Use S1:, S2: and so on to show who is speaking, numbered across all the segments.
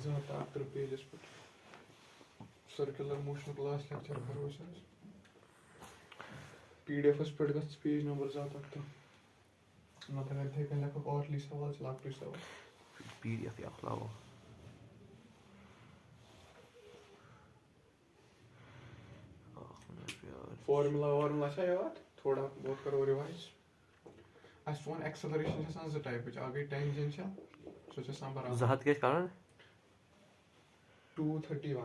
S1: 173 pages पे circular motion class lecture करो sir PDF पे गस पेज नंबर 173 मतलब अगर थे लेखक और सवाल लाख सवाल
S2: पीडीएफ या खलाओ
S1: फॉर्मूला छा याद थोड़ा बहुत करो रिवाइज अस वन एक्सेलरेशन छान ज टाइप आ गई टेंजेंशियल सो छ सान बराबर
S2: जहात के कारण
S1: 231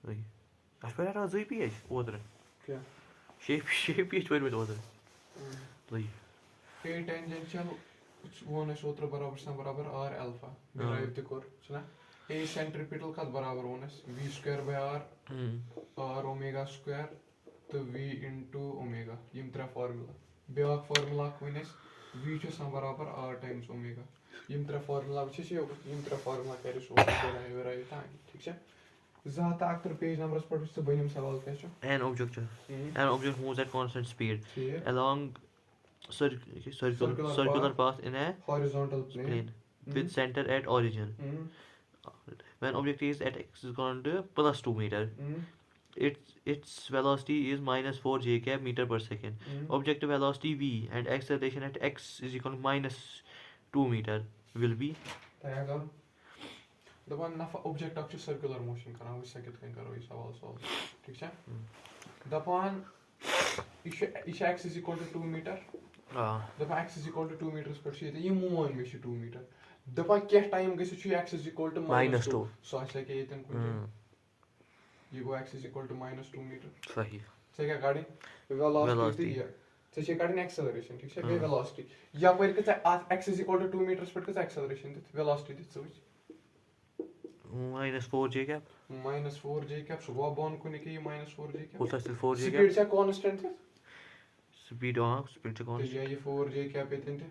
S2: वही अस पर रहा जोई पेज ओदर
S1: क्या
S2: शेप पेज पर में ओदर वही
S1: ए टेंजेंशियल वन है सूत्र बराबर सान बराबर r अल्फा डिराइव ते कर छना ए सेंट्रीपिटल का बराबर वन है v square by r omega square तो v into ओमेगा यम त्रा फार्मूला ब्याक फार्मूला कोइनस v छ सान बराबर r टाइम्स ओमेगा यम त्रा फार्मूला छ छ यम त्रा फार्मूला करे सो राइव ता ठीक छ ज़ात अक्तर पेज नंबर्स पर से बनिम सवाल क्या छ
S2: an object moves at constant speed along circular path in a
S1: horizontal plane
S2: with center at origin. When object is at x is equal to plus 2 meter, its velocity is minus 4 j cap meter per second. Object velocity v and acceleration at x is equal to minus 2 meter will be.
S1: दपान नफा object अक्ष circular motion करा वो कित कन करो ये सवाल solve ठीक छ दपान इश x is equal to 2 meter दपान x is equal to 2 meters पर छ ये मोन में 2 meter दपान क्या टाइम गस छ x is equal to minus 2 सो ऐसे के इतन कुछ ये गो x is equal to minus 2 meter
S2: सही
S1: से क्या गाड़ी वेलोसिटी से छ गाड़ी एक्सेलरेशन ठीक छ बे वेलोसिटी या पर के x is equal to 2 meters पर के एक्सेलरेशन दित वेलोसिटी दित सोच
S2: minus 4 j cap
S1: minus 4 j cap so वो बॉन को निके minus 4 j cap
S2: होता है 4 j cap
S1: स्पीड से कांस्टेंट है
S2: स्पीड से
S1: तो ये 4 j cap इतने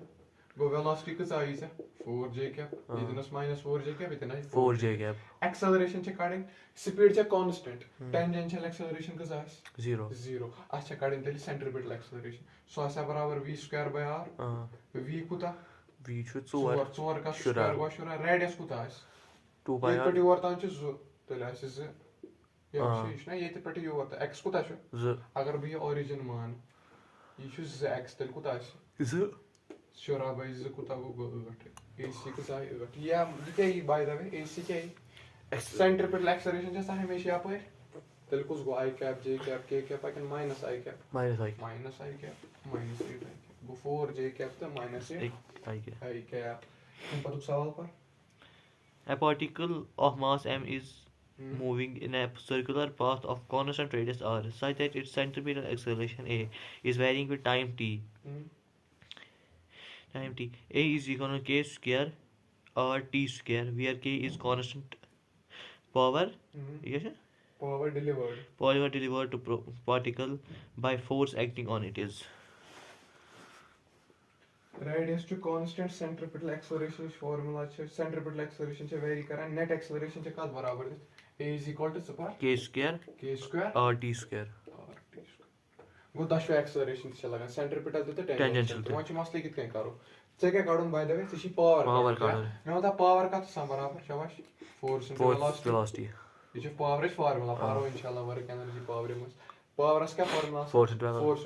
S1: गो वेलोसिटी का आई से 4 j cap इतना minus 4 j cap इतना
S2: 4 j cap
S1: एक्सेलरेशन से काटें स्पीड से कांस्टेंट टेंजेंशियल एक्सेलरेशन का आई 0 अच्छा काटें तेल सेंट्रीपिटल एक्सेलरेशन सो ऐसा बराबर v square by r v कुता
S2: v छु 4
S1: का स्क्वायर गो शुरा रेडियस कुता है
S2: 2 by r
S1: ये वर्तान छ ज तेल ऐसे ज या शीश ना ये ते पटी यो वर्ता x कुता छ
S2: ज
S1: अगर भी ओरिजिन मान ये छ ज x तेल कुता छ
S2: ज
S1: शुरा बाय ज कुता गो गट ac कुता गट या ये बाय द वे ac के सेंट्रीपिटल एक्सेलरेशन छ हमेशा यहाँ पर तेल कुछ गो i cap j cap k cap I can minus i cap
S2: minus i
S1: minus i cap minus 8 i cap go 4 j cap तो minus 8 i cap इन पर सवाल पर
S2: a particle of mass m is moving in a circular path of constant radius r such that its centripetal acceleration a is varying with time t. A is equal to k square r t square where k is constant power yes
S1: power
S2: delivered to particle by force acting on it is
S1: radius to constant centripetal acceleration formula छ centripetal acceleration छ vary करा net acceleration छ काद बराबर है a is equal to super
S2: k square r t square
S1: go दशवे acceleration छ लगा centripetal तो
S2: tangential
S1: तो वहाँ मसले कितने करो चे क्या काढून बाय द वे छ पावर
S2: काढून
S1: मैं होता पावर का तो बराबर शाबाश force into
S2: velocity
S1: ये छ पावर इज फार्मूला पारो इंशाल्लाह वर्क एनर्जी पावर में पावर का formula
S2: force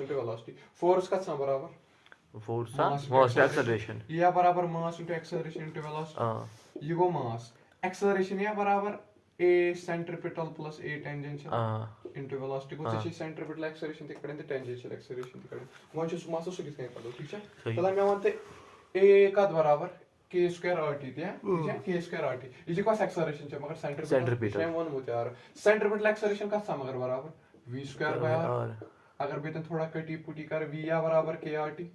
S2: into
S1: velocity force का बराबर
S2: force mass acceleration
S1: या बराबर mass into acceleration into velocity ये गो mass acceleration या बराबर a centripetal plus a tangential into velocity को से centripetal acceleration ते करें ते tangential acceleration ते करें वहाँ जो mass उसको किसने कर दो ठीक है तो मैं मानते a का बराबर k square rt ते ठीक है k square rt ये जो acceleration है मगर centripetal मैं वन मुझे यार centripetal acceleration का सम अगर बराबर v square by r अगर बेतन थोड़ा कटी पुटी कर v या बराबर k rt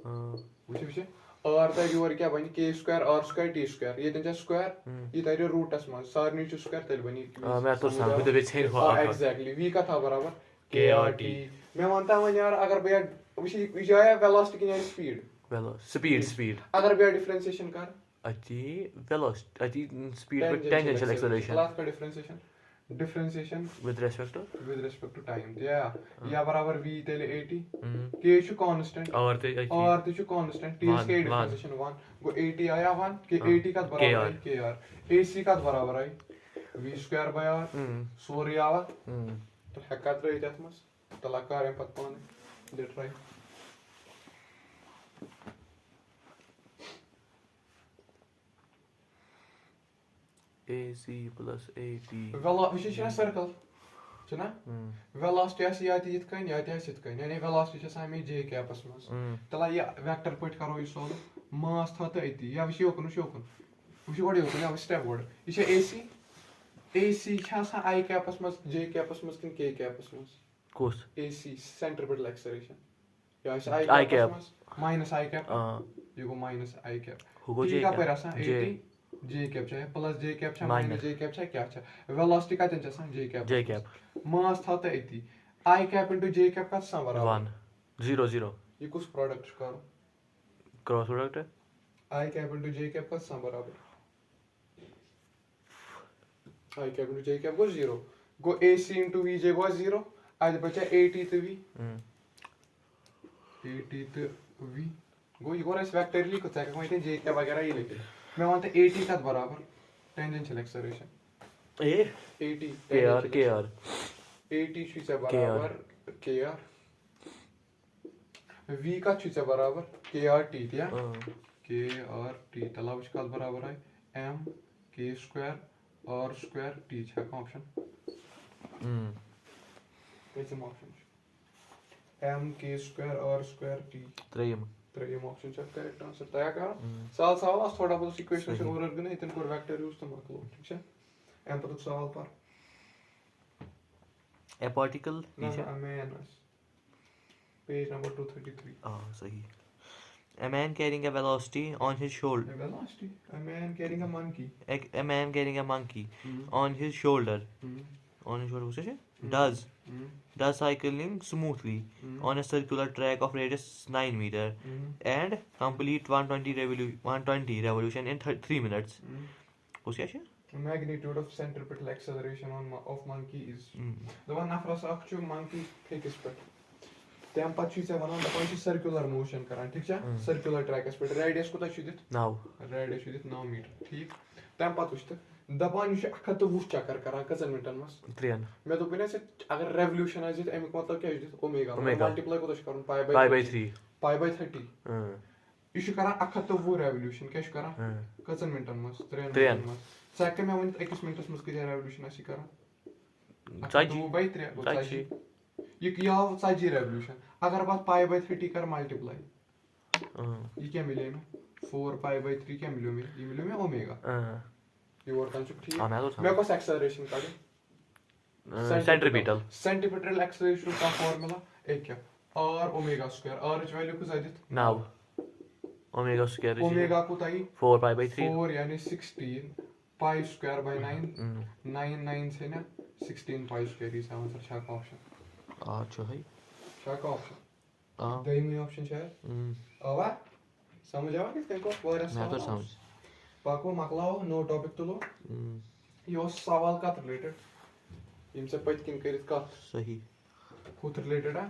S1: वुचे r ता योर क्या बनी k square r square t square ये तंजा स्क्वायर ये तारे रूटस में सारनी च स्क्वायर तेल बनी
S2: मैं तो सांग दे बेचेन हो
S1: एग्जैक्टली v का था बराबर k rt मैं मानता हूं यार अगर भैया वुचे विजय वेलोसिटी की स्पीड अगर भैया डिफरेंशिएशन कर
S2: अति वेलोसिटी अति स्पीड पर टेंजेंशियल एक्सेलरेशन
S1: क्लास का differentiation differentiation
S2: with respect to
S1: to time. Yeah. या बराबर v तेले 80.
S2: हम्म
S1: k छु constant.
S2: और ते
S1: r ते छु constant. t
S2: One,
S1: के
S2: one.
S1: differentiation 1. गो 80 आया 1 के
S2: हाँ,
S1: 80 का बराबर
S2: KR.
S1: है kr. ac का बराबर है v square by r. Sorry आवा. तो हक्का तो इधर मस. तो लगा रहे पत्ता ने. Did try.
S2: AC plus AT
S1: Velocity is a circle. Chuna? Velocity is yet kind, yet is it kind. Any velocity is I may j capacitance. Tell I vector put caro is all. Mass 30. Ya wish you can show. Wish you what you can have a step word. Is a AC? AC has a I capacitance, j capacitance, and k capacitance.
S2: course
S1: AC, centripetal acceleration. Yeah, it's
S2: I
S1: I
S2: cap.
S1: capacitance minus I cap. You go minus I cap.
S2: who go
S1: T
S2: J
S1: का
S2: cap
S1: पैरासा
S2: J
S1: 80 j cap चाहे plus j cap चाहे
S2: Minus.
S1: minus j cap चाहे क्या चाहे velocity का तेंचा सा j cap
S2: J cap
S1: mass था तो 80 I cap into j cap का सा बराबर
S2: 1 0 0
S1: ये कुछ product करो
S2: cross product है
S1: I cap into j cap का सा बराबर I cap into j cap को 0 go AC into vj को 0 आज बचा 80 तो v 80 तो v गो ये कोरा इस वेक्टर लिखो चाहे कोई j cap वगैरह ये लिखे मैं वहाँ ते 80 का बराबर tangential acceleration
S2: A
S1: 80
S2: KR KR
S1: 80 छुचा बराबर KR V का छुचा बराबर KRT दिया KRT तला उस काल बराबर है M K square R square T छा का ऑप्शन कैसे option M K square R square T
S2: त्रेयम
S1: त्रेयम ऑप्शन चेक करेक्ट आंसर तय कर साल साल थोड़ा बहुत इक्वेशन से और गने इतन को वेक्टर यूज तो मत लो ठीक है एम पर सवाल पर
S2: a particle
S1: No, a man. Page number 233.
S2: सही a man carrying a velocity on his shoulder
S1: A velocity. A man carrying a monkey.
S2: a man carrying a monkey on his shoulder on his shoulder what's it does cycling smoothly on a circular track of radius 9 meter and complete 120 revolution in 3 minutes what's it
S1: The magnitude of centripetal acceleration of monkey is the one after actual monkey take is put. Then pat you say one on the circular motion current, circular track is put. Radius ko ta shudit
S2: now
S1: radius shudit 9 meter. ठीक. Then pat उष्ट दबान युष अखत वुह चक्कर करा cousin मिनटन मस
S2: 3
S1: मैं तो बिना से अगर revolution आ जित एमिक मतलब क्या जित ओमेगा मल्टीप्लाई को तो करूं पाई
S2: by 3
S1: पाई बाय 30 युष करा अखत वुह रेवोल्यूशन क्या युष करा कजन मिनटन मस 3 मिनटन मस Second, I want to minutes must get a revolution as you can.
S2: Saji.
S1: By 3. You have Saji revolution. Agar about pi by 30 can multiply. You can million 4 pi by 3 can million. You million omega. You work on to make us acceleration card.
S2: centripetal
S1: Centripetal acceleration का formula एक क्या r omega square r इस value को जायद
S2: now omega square is
S1: omega को ताई
S2: 4 pi by 3
S1: 4 यानी 16 pi square by 9 9 से ना 16 pi square is आंसर शाखा ऑप्शन
S2: अच्छा है
S1: शाखा ऑप्शन दही ऑप्शन शायद आवा समझ आवा किस को वायरस
S2: मैं तो समझ
S1: पाको मकलाओ नो टॉपिक तो लो यो सवाल का रिलेटेड इनसे पहले किन करित का
S2: सही
S1: खुद रिलेटेड है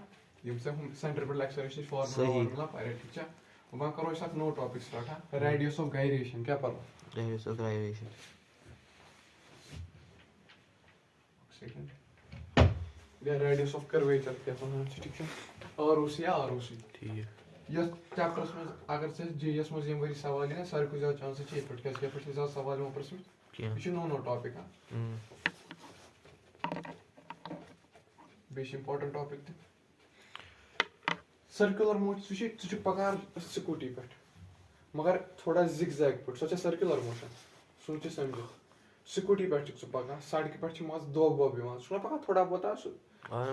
S1: इनसे हम सेंट्रिपेटल एक्सेलरेशन फॉर्मूला पायरे ठीक है वहां करो इस नो टॉपिक स्टार्ट है रेडियस ऑफ गायरेशन क्या पता
S2: radius of gyration
S1: या रेडियस ऑफ कर्वेचर क्या होना ठीक है आरओसी या आरओसी
S2: ठीक है
S1: यस चैप्टर्स में अगर से जीएस में जेम वरी सवाल है सर को ज्यादा चांस है पट क्या पट ज्यादा सवाल में प्रश्न ये नो टॉपिक है बेश इंपॉर्टेंट टॉपिक सर्कुलर मोशन सुच पकार स्कूटी पे मगर थोड़ा जिगजैग पे सोचा सर्कुलर मोशन सोचे समझो स्कूटी पे छ पका सड़क पे छ मास दो बो बिवान सुना पका थोड़ा बहुत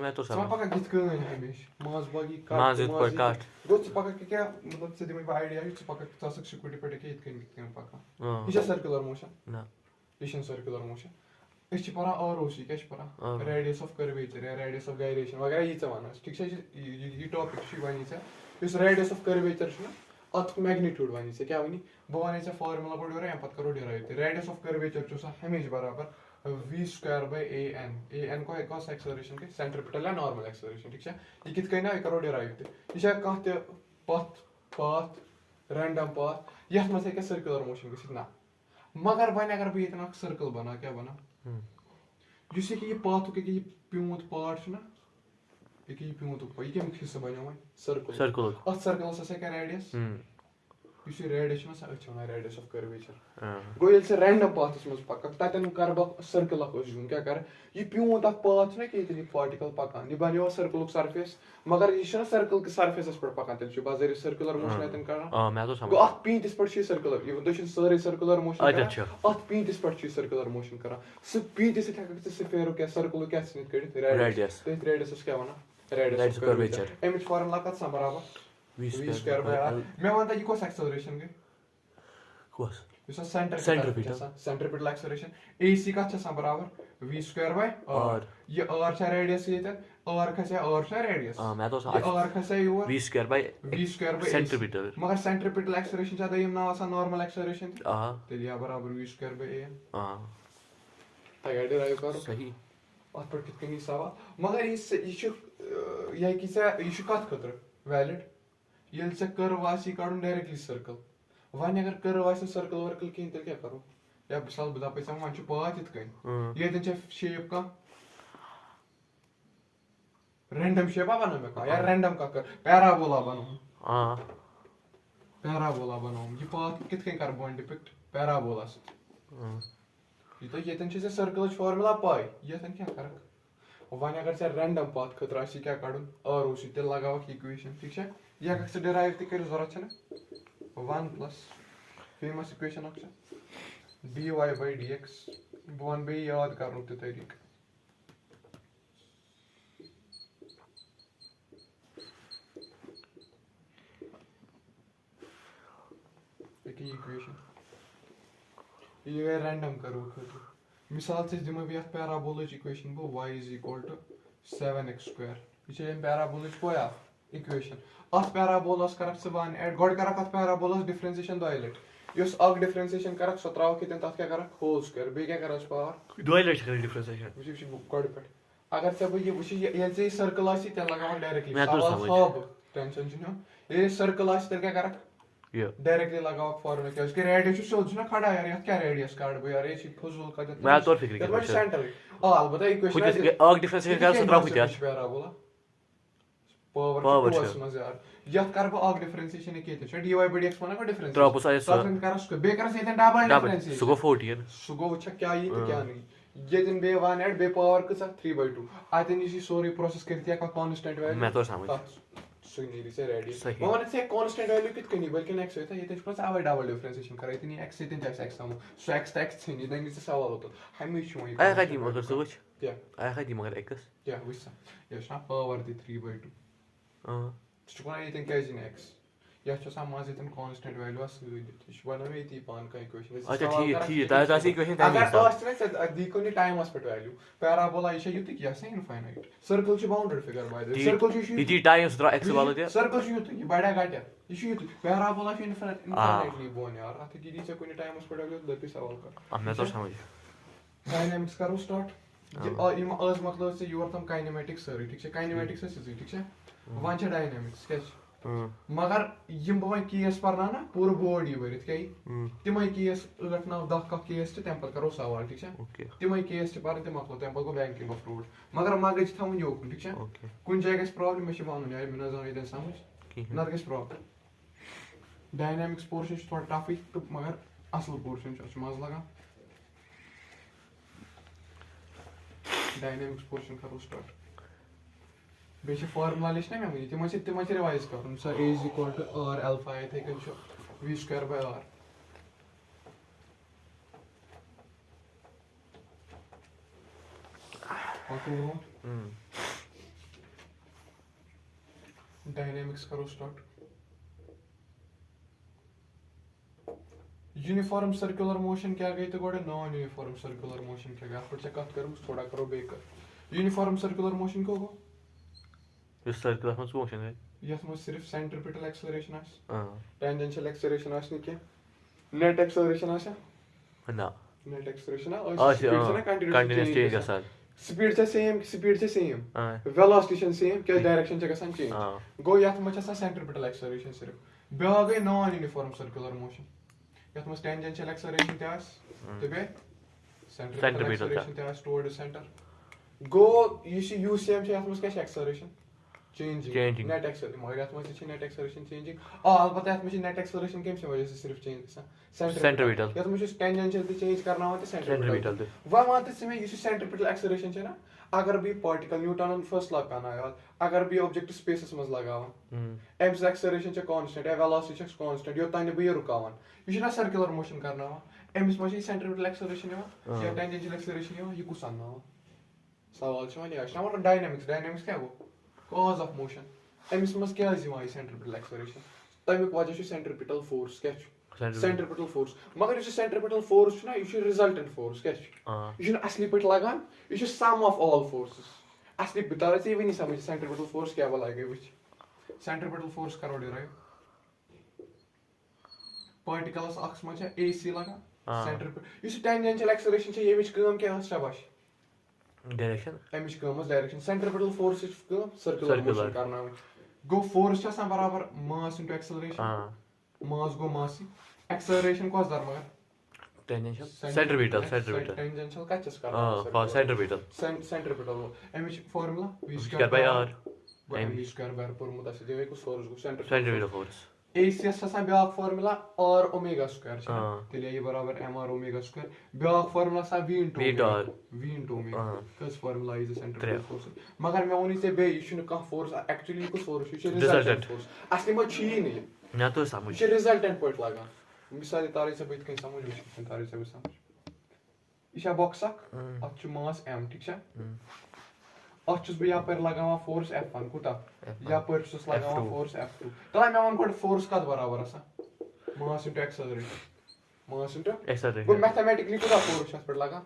S2: मैं तो
S1: समझ पका गीत कन हमेश मास बागी काट
S2: मास इत पर काट
S1: गो छ पका क्या मतलब से दिमाग आईडिया छ पका तसक स्कूटी पे के गीत कन पका ये सर्कुलर मोशन
S2: ना
S1: ये सर्कुलर मोशन इस छ परा आरओसी क्या छ परा रेडियस ऑफ कर्वेचर या रेडियस ऑफ गायरेशन वगैरह ये चवाना ठीक है ये टॉपिक छ वनी छ इस रेडियस ऑफ कर्वेचर छ अत मैग्नीट्यूड वनी से क्या वनी बो वनी से फार्मूला पढ़ो रे पत करो डिराइव रेडियस ऑफ कर्वेचर छ हमेशा बराबर v square by an को acceleration के centripetal या normal acceleration ठीक है ये कित कहीं ना ये करो derive ते ये शायद कहाँ ते path random path यह में से क्या circular motion किसी ना मगर बने अगर भी इतना circle बना क्या बना जिससे कि ये path के ये प्यूंत part ना ये प्यूंत ऊपर ये क्या मुख्य से बना हुआ है circle और circle से क्या radius You see radius radius of curvature. Go यह से random path इसमें पक्का ताकि हम कर बक circle को जोन क्या कर ये प्यून तक path ना कि इतनी particle पक्का नहीं बने वो circle का surface मगर ये शना circle के surface पर पक्का तेल जो बाज़ारी circular motion है तेन करना
S2: मैं तो समझ
S1: गो आठ पींट इस पर ची circular ये वो तो सारे circular motion करा आठ पींट इस पर ची circular motion करा सब पींट इसे क्या करते हैं sphere क्या circle क्या चीज़ करते हैं radius तो radius उसके क्या बना radius of curvature एमिच formula का समारावा v square by r मैं वांटा ये कौन acceleration के
S2: कौन
S1: ये centripetal acceleration ac का अच्छा बराबर v square by r ये r का radius ये था r का radius
S2: मैं तो
S1: समझ r का ये हुआ
S2: v square by centripetal
S1: मगर centripetal acceleration ज़्यादा ये ना वासा normal acceleration तो ये बराबर v square by a तैयार derive करो
S2: सही
S1: और पर कितने ही सवाल मगर ये किसे ये कत खतर valid ये से कर्व आसी काढून डायरेक्टली सर्कल वाने अगर कर्व आसी सर्कल वर्कल कहीं तो क्या करो या मिसाल बता पैसा मान छु पाथ इत कहीं ये दिन शेप का रैंडम शेप बना मैं का यार रैंडम का कर पैराबोला बनाऊं पैराबोला बनाऊं ये पाथ कित कहीं कर बन डिपिक्ट पैराबोला से ये दिन से सर्कल फार्मूला पाई ये दिन क्या कर वाने अगर से रैंडम पाथ खतरा सी क्या काढून और उसी ते लगाओ इक्वेशन ठीक है या कैसे derive ती करू जरूरत है ना 1 plus famous equation option dy by dx वन बे याद करूँ ते तरीक एक इक्वेशन ये रैंडम करो मिसाल से दिमा भी पैराबोलिक इक्वेशन बो y is equal to 7x square ये पैराबोलिक पोया इक्वेशन अथ पैराबोलस करक सबान ऐड गॉड करक अथ पैराबोलस डिफरेंशिएशन दोइलेट योस अग डिफरेंशिएशन करक सत्राव कितन तथ क्या करक होल स्क्वायर बे क्या करस पावर
S2: दोइलेट कर डिफरेंशिएशन
S1: वुची गॉड पे अगर सब ये वुची ये से सर्कल आसी ते लगाव डायरेक्टली
S2: मैं तो समझ
S1: सब टेंशन छु ये सर्कल आसी ते क्या करक
S2: ये
S1: डायरेक्टली लगाव फॉर्मूला क्या उसके रेडियस से ना खड़ा यार ये क्या रेडियस कार्ड बो यार ये ची फुजूल का
S2: मैं तो फिक्र कर
S1: सेंटर अलबत्ता इक्वेशन
S2: अग डिफरेंशिएशन कर सत्राव किया
S1: पैराबोला पावर मज यार यत कर बो अग डिफरेंशिएशन के dy by dx बना को डिफरेंस
S2: तो आप सारे
S1: सब कर उसको बे कर से डबल डिफरेंशिएशन
S2: सुगो 14
S1: सुगो छ क्या ये तो क्या नहीं ये दिन बे 1 ऐड बे पावर के साथ 3/2 आते नहीं सॉरी प्रोसेस करती है का कांस्टेंट वैल्यू
S2: मैं तो समझ
S1: सुनी से रेडियस मगर से कांस्टेंट वैल्यू कित कनी बल्कि नेक्स्ट होता है ये तो प्लस आवे डबल डिफरेंशिएशन करा इतनी x इतनी x हम सो x थी नहीं देंगे से सवाल होता हमेशा वही
S2: आया खाती मगर सोच
S1: क्या
S2: आया खाती मगर x
S1: क्या वैसा ये शा पावर दी 3/2 तो ये तो क्या है x या छ माज इतन कांस्टेंट वैल्यू अस बना में ती पान का इक्वेशन
S2: अच्छा ठीक तासी इक्वेशन
S1: अगर कास्ट में दिको नि टाइम एस्पेक्ट वैल्यू पैराबोला ये युत क्या से इनफाइनाइट सर्कल छ bounded figure by the circle छ
S2: ये टाइम सत्रा x वाला दे
S1: सर्कल छ युत ये बड़ा गाटा ये युत पैराबोला छ इनफाइनाइटली बोन यार आते की से कोई टाइम एस्पेक्ट वैल्यू दपी सवाल कर
S2: अब मैं तो समझ
S1: डायनामिक्स करो स्टार्ट ये आज मतलब से योर तम काइनेमेटिक्स सर ठीक है काइनेमेटिक्स से ठीक है वन छ डायनामिक्स क्या मगर यम बवन केस परना ना पूरा बोर्ड ये भरित क्या तिम केस रखना 10 का केस तम पर करो सवाल ठीक है तिम केस पर तम मकलो तम पर गो बैंकिंग ऑफ रूल मगर मगज थवन योक ठीक है कुन जगह प्रॉब्लम मे वन यार मे न जान समझ नर गस प्रॉब्लम डायनामिक्स पोर्शन थोड़ा टफ तो मगर असल पोर्शन मज लगा डायनामिक्स पोर्शन करो स्टार्ट बेशे फार्मूला लिस्ट ना मैं तिम रिवाइज कर सो a is equal to r alpha थे कन v square by r dynamics करो स्टार्ट यूनिफॉर्म सर्कुलर मोशन क्या गई तो गोड़े नॉन यूनिफॉर्म सर्कुलर मोशन क्या गया पर चेक करूं थोड़ा करो बेकर यूनिफॉर्म सर्कुलर मोशन को हो
S2: इस सर्कुलर मोशन है
S1: यस मो सिर्फ सेंट्रिपिटल एक्सेलरेशन आस टेंजेंशियल एक्सेलरेशन आस नहीं क्या नेट एक्सेलरेशन आस
S2: ना
S1: नेट एक्सेलरेशन
S2: continuous change गसान
S1: स्पीड छ सेम वेलोसिटी सेम क्या डायरेक्शन छ गसान चेंज गो यात मच आसान सेंट्रिपिटल एक्सेलरेशन सिर्फ ब्या गई नॉन यूनिफॉर्म सर्कुलर मोशन यात मच टेंजेंशियल एक्सेलरेशन ते आस ते बे सेंट्रिपिटल एक्सेलरेशन ते आस टुवर्ड सेंटर गो ये यूसीएम छ यात मच क्या एक्सेलरेशन changing net acceleration मगर यात मच net acceleration changing अलबत्ता यात मच net acceleration केम से वजह से सिर्फ चेंज गसान
S2: सेंट्रिपिटल
S1: यात मच टेंजेंशियल ते चेंज करना होता
S2: सेंट्रिपिटल ते
S1: वा मान से मैं ये सेंट्रिपिटल एक्सेलरेशन छ ना अगर भी पार्टिकल न्यूटन फर्स्ट लॉ का ना अगर भी ऑब्जेक्ट स्पेसस मज लगावन एम्स एक्सेलरेशन छ कांस्टेंट है वेलोसिटी छ कांस्टेंट यो ताने बे रुकावन ये ना सर्कुलर मोशन करना एम्स मच सेंट्रिपिटल एक्सेलरेशन या टेंजेंशियल एक्सेलरेशन ये कुछ आना सवाल छ वनी आशना डायनामिक्स क्या गो cause of motion एम्स मज क्या जिमा सेंट्रिपिटल एक्सेलरेशन तमिक वजह छ सेंट्रिपिटल फोर्स क्या छ सेंट्रिपिटल फोर्स मगर ये सेंट्रिपिटल फोर्स ना ये रिजल्टेंट फोर्स क्या छ ये असली पे लगान ये सम ऑफ ऑल फोर्सेस असली बितार से भी नहीं समझ सेंट्रिपिटल फोर्स क्या वाला है विच सेंट्रिपिटल फोर्स करो डिराइव पार्टिकल्स अक्स में छ एसी लगा सेंट्रिपिटल ये टेंजेंशियल एक्सेलरेशन छ ये विच काम क्या शाबाश
S2: डायरेक्शन
S1: एमिश काम डायरेक्शन सेंट्रिपिटल फोर्स छ काम सर्कुलर मोशन करना गो फोर्स छ बराबर मास इनटू एक्सेलरेशन मास गो मास एक्सेलरेशन को दर मगर
S2: टेंजेंशियल सेंट्रिपिटल
S1: टेंजेंशियल का चस करना centripetal Amish formula v square by r v square bye पर मुदा से देवे को फोर्स गो
S2: सेंट्रिपिटल फोर्स
S1: AC आसान back formula r omega square छ तेले ये बराबर mr omega square back formula सा v इनटू ओमेगा कस फार्मूला इज सेंट्रिपिटल फोर्स मगर मैं वनी से बे इशु का फोर्स एक्चुअली को फोर्स इशु रिजल्टेंट फोर्स असली में छी नहीं
S2: ना तो समझ
S1: इशु रिजल्टेंट पॉइंट लगा मिसाल तारे से बैठ के समझ विच तारे से समझ इशा बॉक्स अब छु मास m ठीक छ अच्छुस बे यहाँ पर लगावा फोर्स F1 कुता यहाँ पर छुस लगावा फोर्स F2 तला मैं वन कोड फोर्स का बराबर असा मास इनटू एक्सेलरेशन वो मैथमेटिकली कुता फोर्स पर लगा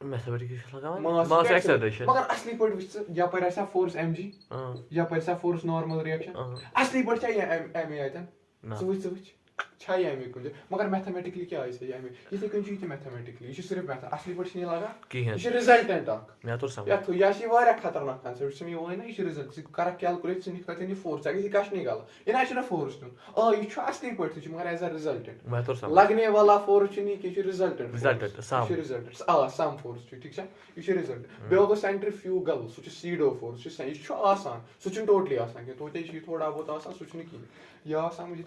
S2: मैथमेटिकली लगा मास एक्सेलरेशन
S1: मगर असली पॉइंट विच यहाँ पर ऐसा फोर्स mg यहाँ पर ऐसा फोर्स नॉर्मल रिएक्शन असली पॉइंट चाहिए ma आयतन स्विच चाहिए एम कुछ मगर मैथमेटिकली क्या है सही एम ये कौन चीज मैथमेटिकली ये सिर्फ मैथ असली पट नहीं लगा ये रिजल्टेंट अक मैं तो समझ या तो या शी वारा खतरनाक कांसेप्ट से ये ना ये रिजल्ट से कर कैलकुलेट से निकलते नहीं फोर्स है ये कश नहीं गला ये ना है फोर्स नो ये छ असली पट से मगर एज अ रिजल्टेंट मैं तो समझ लगने वाला फोर्स नहीं कि रिजल्टेंट सम फोर्स ठीक है ये रिजल्ट बेगो सेंट्रीफ्यूगल सो सीडो फोर्स ये छ आसान सो टोटली आसान के तो ये थोड़ा बहुत आसान सो नहीं या समझ ये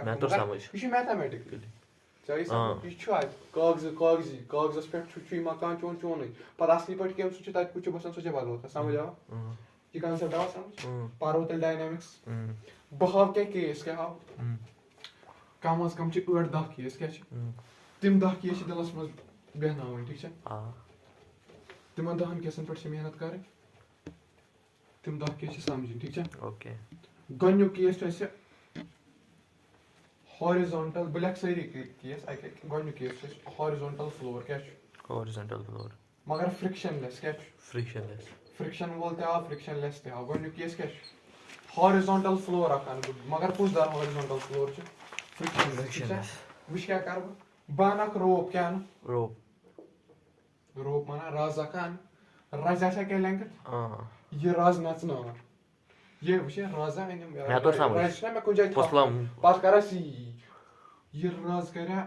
S1: मैं तो समझ ये मैथमेटिकली चाहिए सब ये कागज पे छु मकान चोन पर असली पट के सो तत कुछ बसन सो बदल होता समझ आओ ये कांसेप्ट आओ समझ पार्वतल डायनामिक्स बहाव के केस क्या हाव कम से कम 8-10 केस क्या तिम 10 केस दिलस मज बेहनावन ठीक है तिमन 10 केसन पर मेहनत करे तिम 10 केस समझ ठीक है ओके गन्यु केस ऐसे horizontal black side केस आई गन्यु केस horizontal floor क्या
S2: horizontal floor
S1: मगर frictionless क्या
S2: frictionless
S1: friction बोलते हैं frictionless ते हां गन्यु केस क्या horizontal floor आकान मगर कुछ दार horizontal floor छ frictionless विश क्या कर बानक रोप क्या रोप माना राजा कान राजा से क्या लेंगे ये राज नाचना ये विषय राजा है मैं तो समझ राजा में कुछ था पास करा सी ये राज करा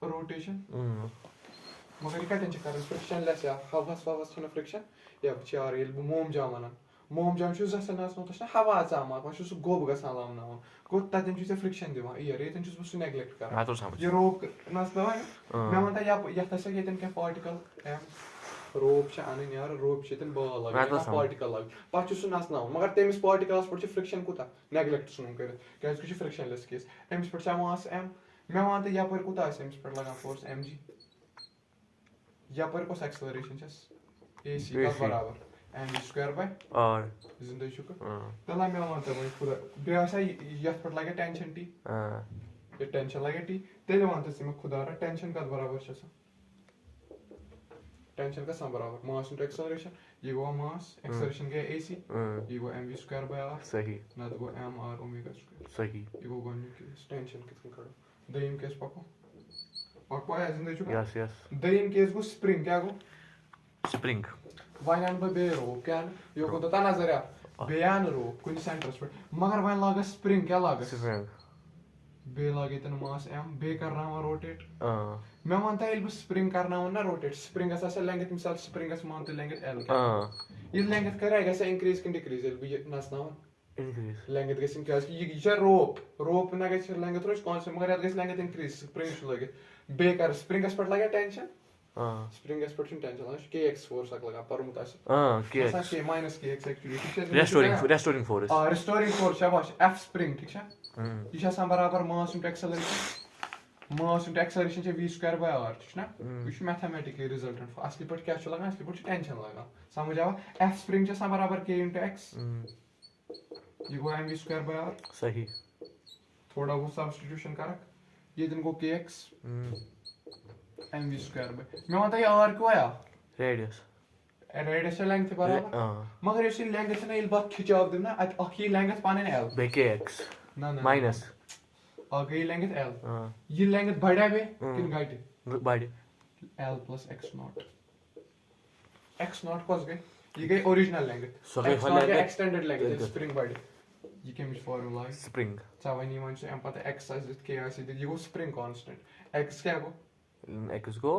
S1: रोटेशन मगर क्या टेंशन कर फ्रिक्शन लेस या हवा छन फ्रिक्शन या चार ये मोम जाम छु जसा नास नो तस हवा जामा मा छु गोब गसा लामना को ततन छु फ्रिक्शन दिवा ये रेतन छु बस नेग्लेक्ट कर मैं तो समझ ये रोप नास दवा मैं मानता या तस के के पार्टिकल रोप छ आने यार रोप छ तन बॉल लगे पार्टिकल लगे पाछ छु नास ना मगर तेमिस पार्टिकल्स पर फ्रिक्शन कुता नेग्लेक्ट सुन कर क्या कुछ फ्रिक्शनलेस केस एम्स पर छ मास m मैं मानता या पर कुता एम्स पर लगा फोर्स mg या पर को एक्सेलरेशन छ ac का बराबर mv स्क्वायर बाय r जिंदा शुक्र तला मैं मानता भाई पूरा बेसा या पर लगे टेंशन t ये टेंशन लगे t तेले मानता से मैं खुदा रा टेंशन का बराबर छ टेंशन का सम बराबर मास इनटू एक्सेलरेशन ये वो मास एक्सेलरेशन के ac ये वो mv स्क्वायर बाय r सही ना तो वो mr ओमेगा स्क्वायर सही ये वो गन्यु के टेंशन कितने करो दयम केस पको पकवाया जिंदगी चुका
S2: Yes, yes.
S1: दरीन केस गो स्प्रिंग क्या गो
S2: Spring.
S1: वही आन बे रोप क्या यो को तो नजर आ बेयान रोप कुछ सेंटर्स पे मगर वही लागा स्प्रिंग क्या लागा
S2: Spring.
S1: बे लागे तन मास एम बे करना हुआ रोटेट
S2: Uh.
S1: मैं मानता है इल्बस स्प्रिंग करना हुआ ना रोटेट स्प्रिंग ऐसा लेंगे मिसाल स्प्रिंग ऐसा मानते लेंगे एल ये लेंगे करेगा ऐसा इंक्रीज किंड डिक्रीज इल भी नसना हुआ
S2: Increase.
S1: लेंगे गसिन क्या ये रोप ना गस लेंगे थोड़ा कॉन्सेप्ट मगर याद गस लेंगे इंक्रीज स्प्रिंग छ लगे बे कर स्प्रिंग एस पर लगे टेंशन स्प्रिंग एस पर टेंशन लगे kx फोर्स लगा पर मुतास
S2: KX.
S1: ऐसा k minus kx actually
S2: Restoring force.
S1: Restoring force शाबाश f स्प्रिंग ठीक है ये आसान बराबर mass into acceleration mass into acceleration छ v स्क्वायर बाय r ठीक ना ये छ मैथमेटिकली रिजल्टेंट असली पर क्या छ लगा असली पर टेंशन लगा समझ आवा f स्प्रिंग छ आसान बराबर k इनटू x ये गो mv स्क्वायर बाय r
S2: सही.
S1: थोड़ा वो सब्स्टिट्यूशन करक ये दिन को kx mv स्क्वायर बाय मैं मानता है r क्यों आया
S2: Radius.
S1: रेडियस लेंथ बराबर मगर ये लेंथ ना इल बात खिंचाव देना अखी लेंथ पाने l
S2: By KX.
S1: ना ना
S2: Minus.
S1: आ गई लेंथ l ये लेंथ बढ़ा बे किन घटे
S2: Body.
S1: l plus x naught कौन गई ये गई ओरिजिनल लेंथ
S2: So गई
S1: x
S2: full
S1: naught
S2: length.
S1: Extended length spring body ये केम फार्मूला है
S2: Spring.
S1: चावनी मान से हम पता x as it k as it ये गो स्प्रिंग कांस्टेंट x क्या गो
S2: X go.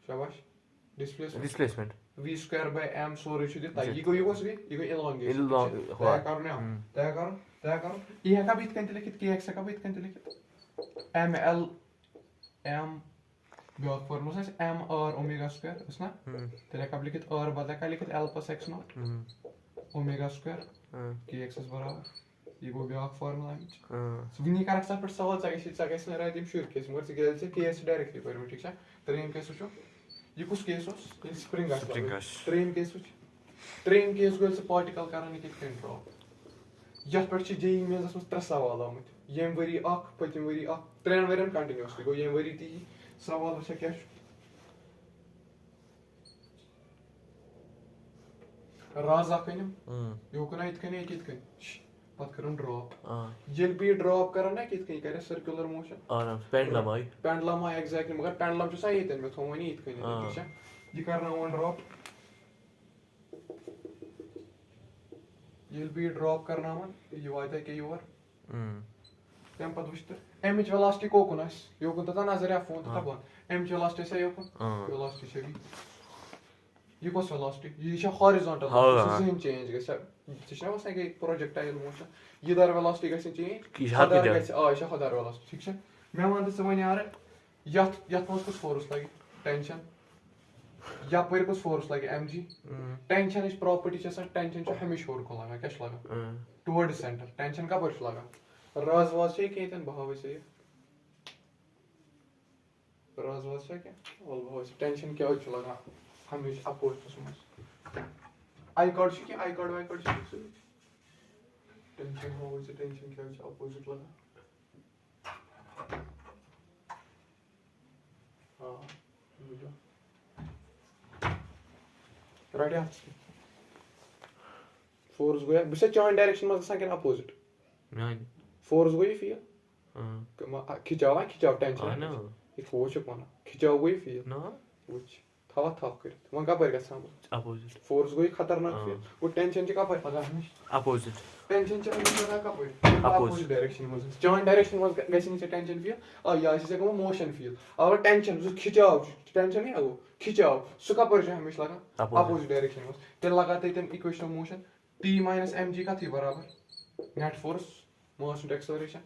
S1: शाबाश displacement
S2: Displacement.
S1: v square by m सोरे छ दिता ये गो elongation
S2: हुआ.
S1: तय करो ये का बीत कंत लिखित kx का बीत कंत लिखित ml m ब्याक फॉर्मूला है m r ओमेगा स्क्वायर है ना तेरे का लिखित r बदला का लिखित l plus x naught omega square kx is बराबर ये गो ब्याक फॉर्मूला है सुनी करक सा पर सवाल सगैस न रादिम शुर केस मगर से गेल से केस डायरेक्टली पर ठीक है ट्रेन केस वचो ये कुछ केस ओस ये स्प्रिंग ट्रेन केस गो से पार्टिकल करने के कंट्रोल यथ पर जेई मेंस में 3 सवाल आमत यम वरी अख पतिम वरी अख 3 वरियन कंटिन्यूअसली गो यम वरी ती सवाल वछ क्या राजा कनिम यो कना इत कने पत करन ड्रॉप जेल बी ड्रॉप करन ना कित कनी करे सर्कुलर मोशन
S2: आराम पेंडुलम
S1: एग्जैक्टली मगर पेंडुलम छ सही तन में थोवनी इत कनी ठीक है ये करना वन ड्रॉप ये भी ड्रॉप करना मन ये वायदा के योर तम पत वश्त एमच वेलोसिटी कोकुन आस योकुन तता नजर आ फोन तता बन एमच वेलोसिटी से योकुन वेलोसिटी से भी ये कोस वेलोसिटी ये छ हॉरिजॉन्टल सीन चेंज गस छ ना सके प्रोजेक्टाइल मोशन ये दर वेलोसिटी गस चेंज हदर गस ये छ हदर वेलोसिटी ठीक छ मैं मान त वन यार यथ मस कुछ फोर्स लगी टेंशन या पर कुछ फोर्स लगे mg टेंशन इस प्रॉपर्टी छ टेंशन छ हमेशा और को लगा क्या लगा टुवर्ड सेंटर टेंशन का पर लगा राज वाज छै के तन बहाव से राज वाज छै क्या ऑल बहाव से टेंशन क्या हो लगा हमेशा अपोजिट में आई कार्ड छै आई कार्ड वाई कार्ड छै टेंशन हो से टेंशन क्या हो अपोजिट लगा हां बुझो राइट हाथ फोर्स गया बिसे जॉइंट डायरेक्शन में गसा के अपोजिट
S2: नहीं
S1: फोर्स गई फील खिंचाव टेंशन एक वो छ पना खिंचाव गई फील
S2: ना
S1: वच था कर वन का पर गसा
S2: अपोजिट
S1: फोर्स गई खतरनाक फील वो टेंशन छ का पर लगा
S2: अपोजिट
S1: टेंशन छ लगा का पर अपोजिट डायरेक्शन में जॉइंट डायरेक्शन में गसिन से टेंशन फील और या से को मोशन फील और टेंशन जो खिंचाव टेंशन नहीं आगो खिंचाव सुका पर हमेशा लगा अपोजिट डायरेक्शन में ते लगाते तम equation of motion t mg का थी बराबर net force mass into acceleration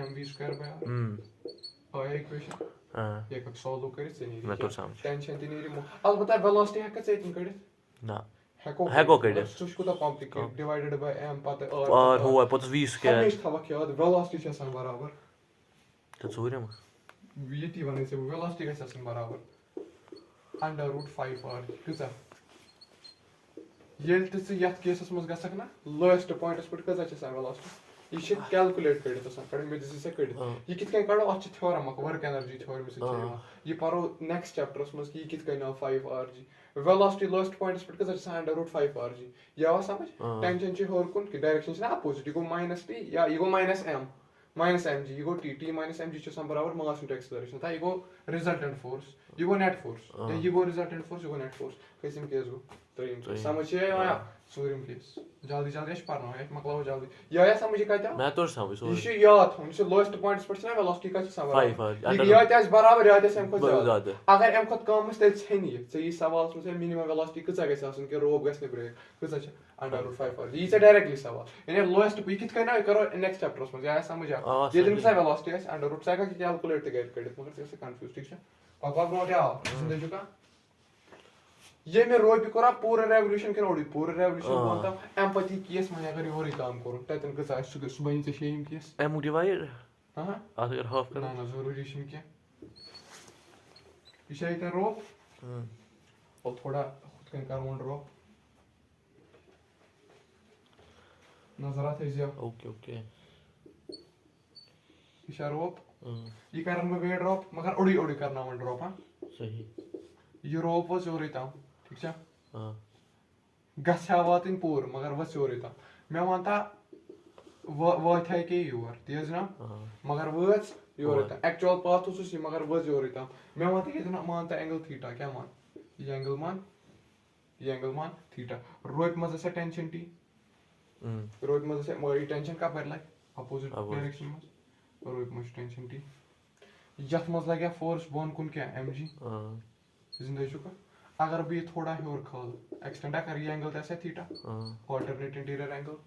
S1: mv square by r equation ये कब सॉल्व करित से नहीं
S2: मैं तो समझ
S1: टेंशन ती नहीं अलबत्ता वेलोसिटी है कैसे इतन करित
S2: ना
S1: हैको करित सुश को तो कॉम्प्लिकेट डिवाइडेड बाय m पता
S2: और हुआ पता v स्क्वायर
S1: हमेशा था क्या वेलोसिटी छ सन बराबर
S2: तो जोरे में
S1: v t बने से वेलोसिटी का सन बराबर √5r किसा येल त यथ केसस मस गसक ना लोएस्ट पॉइंटस पर कजा छ सन वेलोसिटी ये छ कैलकुलेट करित सन कड़ में दिस से करित ये कित कन कड़ो अच्छ थ्योरम को वर्क एनर्जी थ्योरम से छ ये परो नेक्स्ट चैप्टर्स मस की कित कन 5rg वेलोसिटी लोएस्ट पॉइंटस पर कजा छ सन √5rg या समझ टेंशन छ होर कुन की डायरेक्शन छ ना अपोजिट को -t या ये को -m minus mg, ये गो t minus mg छ आसान बराबर mass into acceleration था, ये गो resultant force, ये गो net force, या ये गो resultant force, ये गो net force, कैसे केस गो ट्रेन समझ है या सूर्यम केस जल्दी जल्दी एश पढ़ना है मकलाओ जल्दी या समझ कत
S2: मैं तो समझ
S1: ये छ याद थोन छ लोएस्ट पॉइंट्स पर छ ना वेलोसिटी का छ सवाल
S2: 5
S1: ये याद आस बराबर याद आस एम खत ज्यादा अगर एम खत कम तेल छ नहीं से ये सवाल में मिनिमम वेलोसिटी कचा गस आसन के रोब गस ने ब्रेक कचा छ √5 ये छ डायरेक्टली सवाल यानी लोएस्ट पे कित करना करो नेक्स्ट चैप्टर्स में या समझ आ ये दिन का वेलोसिटी है √5 का कैलकुलेट कर मगर से कंफ्यूज ठीक छ पापा नोट आ जिंदगी का ये में रोय भी करा पूरा रेवोल्यूशन के रोडी पूरा रेवोल्यूशन बनता एम्पैथी केस में अगर योर काम करो ततन कसा सुबह से शेम केस
S2: एम डिवाइड
S1: हां
S2: अगर हाफ करना
S1: ना जरूरी नहीं क्या इसे इधर रोप और थोड़ा खुद का काउंट रोप नजर आता है जी
S2: ओके ओके
S1: इसे रोप ये कारण में वेट ड्रॉप मगर उड़ी उड़ी करना वन ड्रॉप हां
S2: सही
S1: ये रोप वो जोरी था ठीक है
S2: हां
S1: गछा वातिन पूर मगर वो जोरी था मैं मानता वो थे के योर तेज ना मगर वो योर था एक्चुअल पाथ उस मगर वो जोरी था मैं मानता कितना मानता एंगल थीटा क्या मान ये एंगल मान थीटा रोप मजे से टेंशन टी रोप मजे से मोरी टेंशन का पर लाइक अपोजिट डायरेक्शन में रोप मजे टेंशन टी यथ मज लगे फोर्स बोन कुन क्या mg जिंदगी चुका अगर भी थोड़ा ही खाल एक्सटेंड कर ये एंगल तैसे थीटा ऑल्टरनेट इंटीरियर एंगल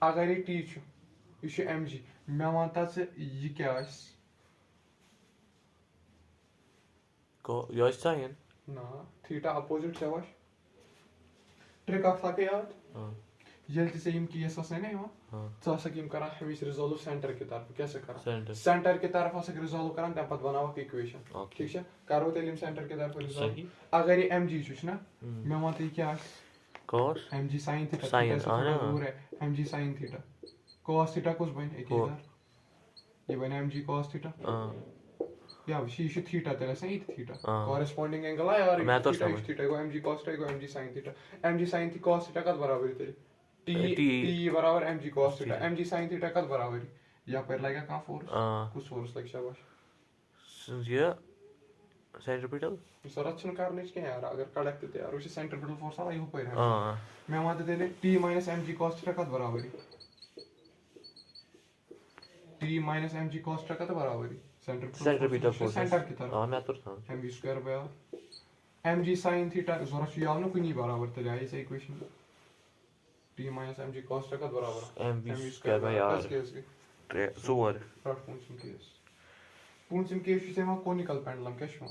S1: अगर ये t छु ये छु mg मैं मानता से ये क्या है
S2: को यो साइन
S1: ना थीटा अपोजिट से वाश ट्रिक ऑफ था याद यल्ति से इम की ऐसा नहीं हुआ तो ऐसा कि हम करा हमेशा रिजॉल्व सेंटर की तरफ कैसे करा सेंटर की तरफ ऐसे रिजॉल्व करा तब पत बनावा इक्वेशन ठीक है करो तेलिम सेंटर की तरफ रिजॉल्व अगर ये mg छु ना मैं मानते क्या है
S2: cos
S1: mg sin theta
S2: sin
S1: दूर है mg sin theta cos theta कुछ बन एक इधर ये बन mg cos थीटा या शी थीटा तेरे से थीटा कॉरेस्पॉन्डिंग एंगल है और
S2: मैं तो
S1: थीटा को mg cos थीटा को mg sin theta mg sin थी cos थीटा का बराबर है तेरी t बराबर mg cos theta mg sin theta का बराबर है या पर लगा कहां फोर्स कुछ फोर्स लग शाबाश
S2: ये सेंट्रीपिटल
S1: सरचन करने के यार अगर कड़क ते यार उसे सेंट्रीपिटल फोर्स आ यो पर है मैं मानते तेरे t mg cos थीटा का बराबर है t mg cos थीटा का बराबर है
S2: सेंट्रीपिटल फोर्स
S1: सेंटर की तरफ
S2: हां मैं तो समझ
S1: mv square by mg sin theta जरा याव न कुनी बराबर ते जाए इस equation t mg cos theta का बराबर
S2: mv square by r 4
S1: right पूंछम केस से वहां कोनिकल पेंडुलम क्या छो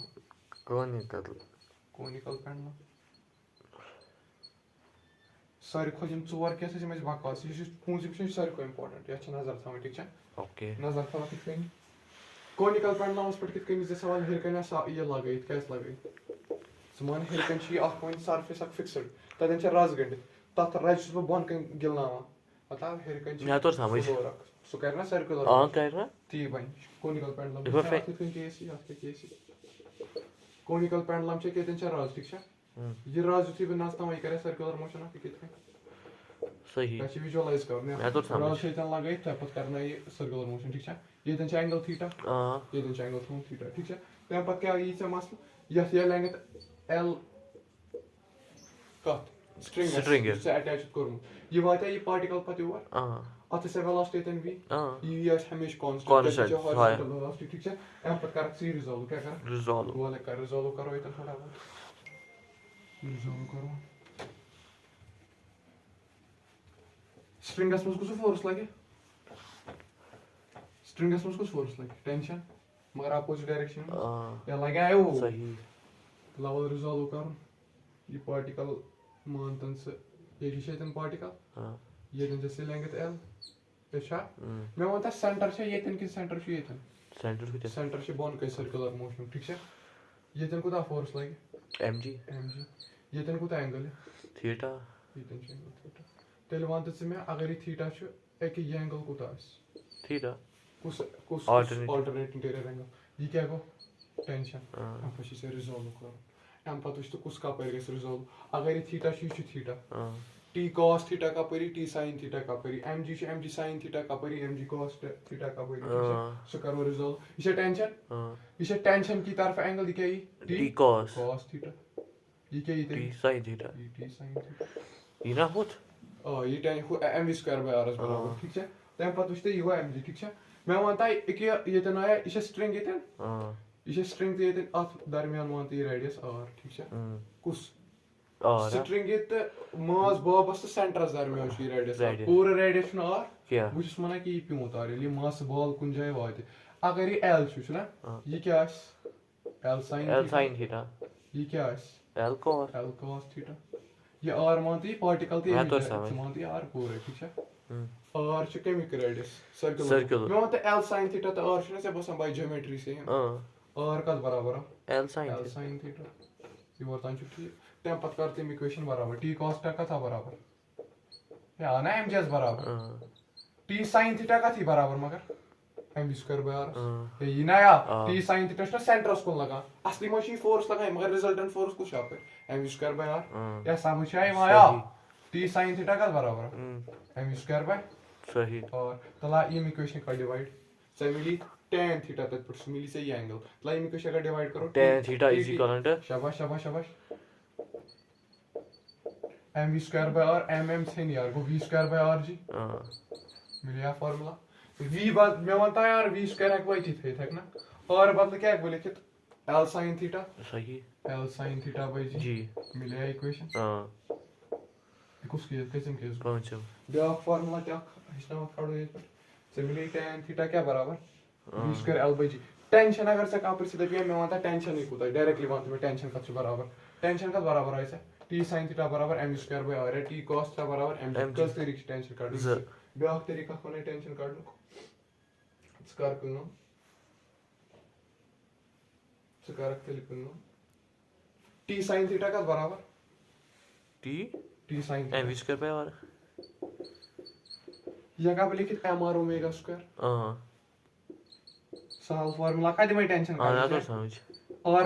S1: कोनिकल पेंडुलम सारी खोजम चोर कैसे से मैं बकवास ये पूंछम से सारी को इंपॉर्टेंट या अच्छा नजर था ठीक है
S2: ओके
S1: नजर था कित कहीं कोनिकल पेंडुलम उस पर कित कहीं जैसे सवाल हिर कना सा ये लगाई कैसे लगाई समान हिर कन छी ऑफ पॉइंट सरफेस अक फिक्स्ड तदन छ राज गंड तत राज छ बन कन गिलनावा पता हिर कन छी
S2: मैं तो समझ
S1: सो करना सर्कुलर
S2: हां करना
S1: ती बन कोनिकल पेंडुलम कित कहीं केसी आपके केसी कोनिकल पेंडुलम छ केतन छ राज ठीक छ ये राज थी बनास्ता वही करे सर्कुलर मोशन आपके कित कहीं
S2: सही
S1: कैसे विजुअलाइज करने
S2: मैं तो समझ
S1: राज शैतान लगाई तब करना ये सर्कुलर मोशन ठीक छ ये तन एंगल थीटा ये तन एंगल थीटा ठीक छ तब पत क्या ये छ मसला ये लेंथ l कट स्ट्रिंग से अटैच करूं ये वाता ये पार्टिकल पत और अत से वेलोसिटी तन भी ये हमेशा कांस्टेंट है हॉरिजॉन्टल वेलोसिटी ठीक है यहां पर कर सी रिजॉल्व क्या कर
S2: रिजॉल्व
S1: वाला कर रिजॉल्व करो इतना थोड़ा रिजॉल्व करो स्ट्रिंगस में कुछ फोर्स लगे स्ट्रिंगस में कुछ फोर्स लगे टेंशन मगर अपोजिट डायरेक्शन में या लगा है वो
S2: सही
S1: लेवल रिजॉल्व करो ये पार्टिकल मानतन से ये शेतन पार्टिकल ये तन जैसे लेंगे l अच्छा मैं बोलता सेंटर से ये तन के सेंटर से ये तन सेंटर से बॉन्ड के सर्कुलर मोशन ठीक है ये तन कोता फोर्स लगे
S2: mg
S1: ये तन कोता एंगल है
S2: थीटा
S1: ये तन एंगल थीटा तेल वांत से मैं अगर ये थीटा छ एक ये एंगल कोता है
S2: थीटा
S1: कुछ अल्टरनेट इंटीरियर एंगल ये क्या को टेंशन हम पछी से रिजॉल्व करो हम पता तो कुछ का पर रिजॉल्व अगर ये थीटा छ theta T cos theta kapari, T sin theta kapari. MG چھُ MG sin theta kapari, MG cos theta kapari. سُہ کرو resolve. یہ چھا ٹینشن؟ یہ چھا ٹینشن کی طرف اینگل یہ کیا یی؟
S2: T cos
S1: theta. یہ کیا یی
S2: T sin theta.
S1: T sin theta.
S2: یہ نا ہوت؟
S1: یہ mv square by r اس برابر ٹھیک چھا؟ تمہِ پتہٕ وٕچھ تُہۍ یہِ گوٚو mg ٹھیٖک چھا؟ مےٚ وَن تۄہہِ أکیاہ ییٚتٮ۪ن آیا یہِ چھا سٹرنگ ییٚتٮ۪ن؟ یہِ چھا سٹرنگ تہِ ییٚتٮ۪ن اتھ درمیان مان تہٕ یہِ ریڈیس r ٹھیٖک چھا؟ کُس؟ سٹرنگ ییٚتہِ تہٕ ماس بابس تہٕ سینٹرس درمیان چھُ یہِ ریڈیس پوٗرٕ ریڈیس چھُنہٕ r بہٕ چھُس وَنان کہِ یہِ پیوٗنت r ییٚلہِ یہِ ماسہٕ بال کُنہِ جایہِ واتہِ اگر یہِ l چھُنہ یہِ کیٛاہ آسہِ l sin
S2: theta.
S1: یہِ کیٛاہ آسہِ
S2: L cos
S1: theta. یہِ r مان تہٕ یہِ پارٹِکل تہِ ژٕ مان تہٕ یہِ r پوٗرٕ ٹھیٖک چھا؟ r چھُ کمیُک ریڈیس سرکل مےٚ وَن تہٕ l sin theta تہٕ r چھُنہ ژےٚ باسان باے جیومیٹری سیم r کتھ برابر
S2: L sin
S1: theta. یور تام چھُ ٹھیٖک تمہِ پتہٕ کر تِم اِکویشن برابر T cos theta کتھ آو برابر یہِ آو نا mg یس برابر T sin theta کتھ یی برابر مگر mv square by r یی نا یا T sin theta چھُنہ سینٹرس کُن لگان اصلی منٛز چھُ یہِ فورس لگان مگر رِزلٹنٹ فورس کُس چھُ اپٲرۍ mv square by r یا سمجھ چھا یِوان یا T sin theta کتھ برابر mv square by r تلا یِم اِکویشن کر ڈِوایڈ ژےٚ مِلی tan theta تتہِ پٮ۪ٹھ سُہ مِلی ژےٚ یہِ اینگل تلا یِم اِکویشن اگر ڈِوایڈ کرو
S2: tan theta is equal to
S1: شاباش mv square by r mm ژھیٚن یار گوٚو v square by r جی مِلیٛا فارمولا v مےٚ وَن تہٕ یار v square ہٮ۪کوا أتی تھٲیِتھ ہٮ۪کہِ نا r بدلہٕ کیٛاہ ہٮ۪کہٕ بہٕ لیکھِتھ l sin theta l sin theta by g مِلیٛا equation یہِ کُس کیس کٔژِم کیس بیٛاکھ فارمولا تہِ اکھ ہیٚچھناوَکھ کھڑو ییٚتہِ پٮ۪ٹھ ژےٚ مِلے tan theta کیٛاہ برابر v square l by g tension اگر ژےٚ کانٛہہ پرژھِ دَپہِ مےٚ وَن تہٕ ٹینشنٕے کوٗتاہ ڈایریکٹلی وَن ژٕ مےٚ ٹینشن کتھ چھُ برابر ٹینشن کتھ برابر آیہِ ژےٚ T sin theta برابر mv square by r یا T cos theta برابر mg کٔژ طریٖقہٕ چھِ ٹینشن کڑنٕکۍ بیٛاکھ طریٖقہٕ اکھ وَنے ٹینشن کڑنُک ژٕ کر کٲم ژٕ کرکھ تیٚلہِ کٲم T sin theta کتھ برابر T sin
S2: mv square by r
S1: یہِ ہٮ۪کا بہٕ لیکھِتھ m r omega square سہل فارمولا کتھ دِمے ٹینشن r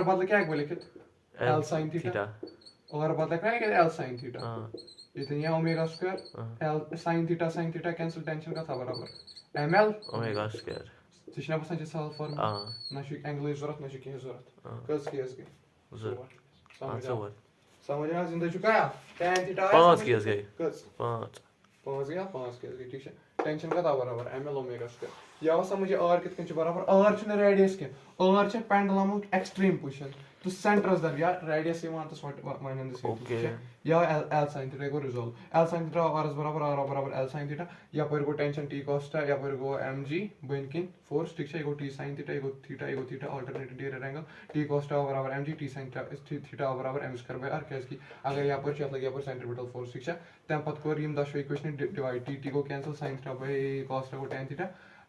S1: بدلہٕ کیٛاہ ہٮ۪کہٕ بہٕ لیکھِتھ l sin theta r بدلہٕ ہٮ۪کہٕ نا لیکھِتھ l sin theta ییٚتٮ۪ن یا omega square l sin theta cancel tension کتھ آو برابر ml
S2: omega square
S1: ژےٚ چھُنا باسان چھِ سہل فارمولا نہ چھُ اینگلٕچ ضوٚرتھ نہ چھُ کینٛہہ ضوٚرتھ کٔژ کیس گٔے سمجھ آو زِندٕ چھُ کیٛاہ tan theta
S2: پانٛژھ کیس گٔے
S1: کٔژ پانٛژھ گٔے پانٛژھ کیس گٔے ٹھیٖک چھا ٹینشن کتھ آو برابر ml omega square یہِ آو سمجھ یہِ r کِتھ کٔنۍ چھُ برابر r چھُنہٕ ریڈیس کینٛہہ r چھِ پینڈلمُک ایکسٹریٖم پُزِشن تہٕ سینٹرس درمیان ریڈیس یِوان تہٕ وَنان یہِ آو l sin theta یہِ گوٚو رِزالو l sin theta آو r برابر r آو برابر l sin theta یپٲرۍ گوٚو ٹینشن T cos theta یپٲرۍ گوٚو mg بٔنۍ کِنۍ فورس ٹھیٖک چھا یہِ گوٚو T sin theta یہِ گوٚو theta یہِ گوٚو theta alternate interior angle T cos theta آو برابر mg T sin theta آو برابر mv square by r کیازکہِ اگر یپٲرۍ چھُ یتھ لگہِ یپٲرۍ سینٹرپیٹل فورس ٹھیٖک چھا تمہِ پتہٕ کوٚر یِم دۄشوے اِکویشن ڈِوایڈ T گوٚو cancel sin theta by cos theta گوٚو tan theta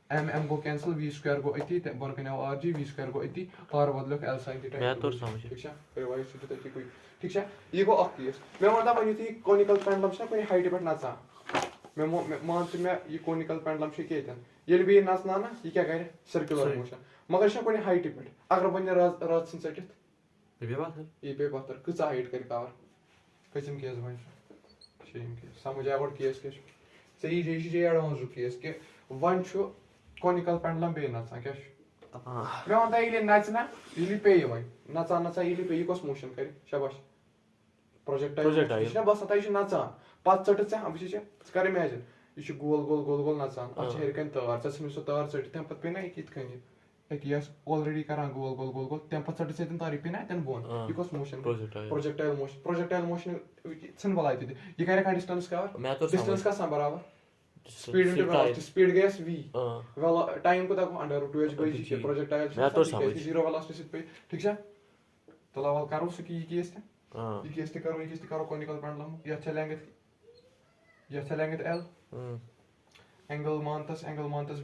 S1: m گوٚو کینسل v square گوٚو أتی بۄنہٕ کَنہِ آو r g v square گوٚو أتی r بدلیوکھ l sin theta ٹھیٖک چھا رِوایز چھُ تۄہہِ تٔتی ٹھیٖک چھا یہِ گوٚو اکھ کیس مےٚ وَن تہٕ وۄنۍ یُتھُے یہِ کونِکل پینڈلم چھُنہ کُنہِ ہایٹہِ پٮ۪ٹھ نژان مےٚ مان ژٕ مےٚ یہِ کونِکل پینڈلم چھُ ییٚکیٛاہ ییٚتٮ۪ن ییٚلہِ بہٕ یہِ نژناو نا یہِ کیٛاہ کرِ سٔرکیوٗلر موشن مگر یہِ چھُنہ کُنہِ ہایٹہِ پٮ۪ٹھ اگر بہٕ نِمہٕ رز ژھٕنۍ ژٔٹِتھ یہِ پیٚیہِ پتھر کۭژاہ ہایٹ کرِ کور کٔژِم کیس بنہِ سُہ شیٚیِم کیس سمجھ آو گۄڈٕ کیس کیٛاہ چھُ ژےٚ یی چھُ ایڈوانسُک کیس کہِ وۄنۍ چھُ کونِکل پینڈلم بیٚیہِ نژان کیٛاہ چھُ مےٚ وَن تہٕ ییٚلہِ یہِ نژِ نا ییٚلہِ یہِ پیٚیہِ وۄنۍ نژان نژان ییٚلہِ یہِ پیٚیہِ یہِ کۄس موشن کرِ شاباش پروجیکٹایل یہِ چھُنہ باسان تۄہہِ یہِ چھُ نژان پتہٕ ژٔٹِتھ ژےٚ وٕچھ ژٕ کر اِمیجِن یہِ چھُ گول گول گول گول نژان اتھ چھِ ہیٚرِ کَنہِ تار ژےٚ ژھٕنٕے سۄ تار ژٔٹِتھ تَمہِ پتہٕ پیٚیہِ نا یہِ یِتھ کٔنۍ یہِ آسہِ آلریڈی کران گول گول گول گول تَمہِ پتہٕ ژٔٹِتھ ژےٚ تِم تار یہِ پیٚیہِ نا اَتٮ۪ن بۄن یہِ کۄس موشن پروجیکٹایل موشن ژھٕن بلاے تہِ یہِ کرِ ڈِسٹنس کور ڈِسٹنس کھسان برابر سپیٖڈ اِنٹو ویلاسٹی سپیٖڈ گٔیَس v ٹایم کوٗتاہ گوٚو √2h/g پروجیکٹایل چھِ 0 ویلاسٹی سۭتۍ پیٚیہِ ٹھیٖک چھا تُلو وَلہٕ کرو سُہ یہِ کیس تہِ کرو کونِکل پینڈلمُک یتھ چھےٚ لینٛگٕتھ l اینگل مانتس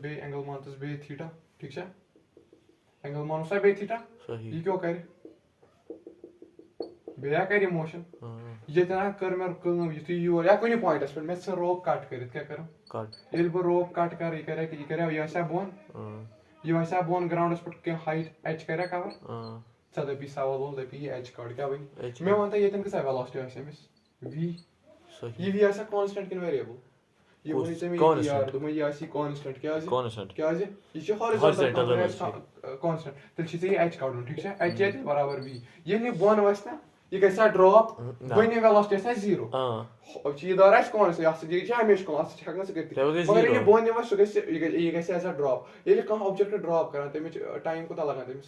S1: بیٚیہِ اینگل مانتس بیٚیہِ تھیٖٹا ٹھیٖک چھا اینگل مانو سا بیٚیہِ تھیٖٹا یہِ کیٛاہ کرِ بیٚیہِ کرِ یہِ موشن ییٚتٮ۪ن کٔر مےٚ کٲم یُتھُے یور یا کُنہِ پویِنٹس پٮ۪ٹھ مےٚ ژھٕن روپ کٹ کٔرِتھ کیٛاہ کرو ییٚلہِ بہٕ روپ کٹ کرٕ یہِ کریا یہِ آسیا بۄن یہِ آسیا بۄن گراونڈس پٮ۪ٹھ کینٛہہ ہایٹ ایچ کریا کور ژےٚ دٔپی سوال وول دٔپی یہِ ایچ کڑ کیٛاہ بنہِ مےٚ وَن تہٕ ییٚتٮ۪ن کۭژاہ ویلاسٹی آسہِ أمِس v
S2: صحیح.
S1: ये भी आसा constant किन variable ये वही से में यार तो मैं ये आसी constant क्या है
S2: Constant.
S1: क्या है ये जो horizontal constant तो चीज़ ये h काउंट ठीक है h है बराबर v ये नहीं बॉन वैसा ये कैसा drop बनी velocity है 0 अब चीज़ दार है कौन से यार ये हमेशा कौन से छकना से करती मगर ये बॉन वैसा ये कैसे ऐसा drop ये कहाँ object drop कराते में time को ताला लगाते में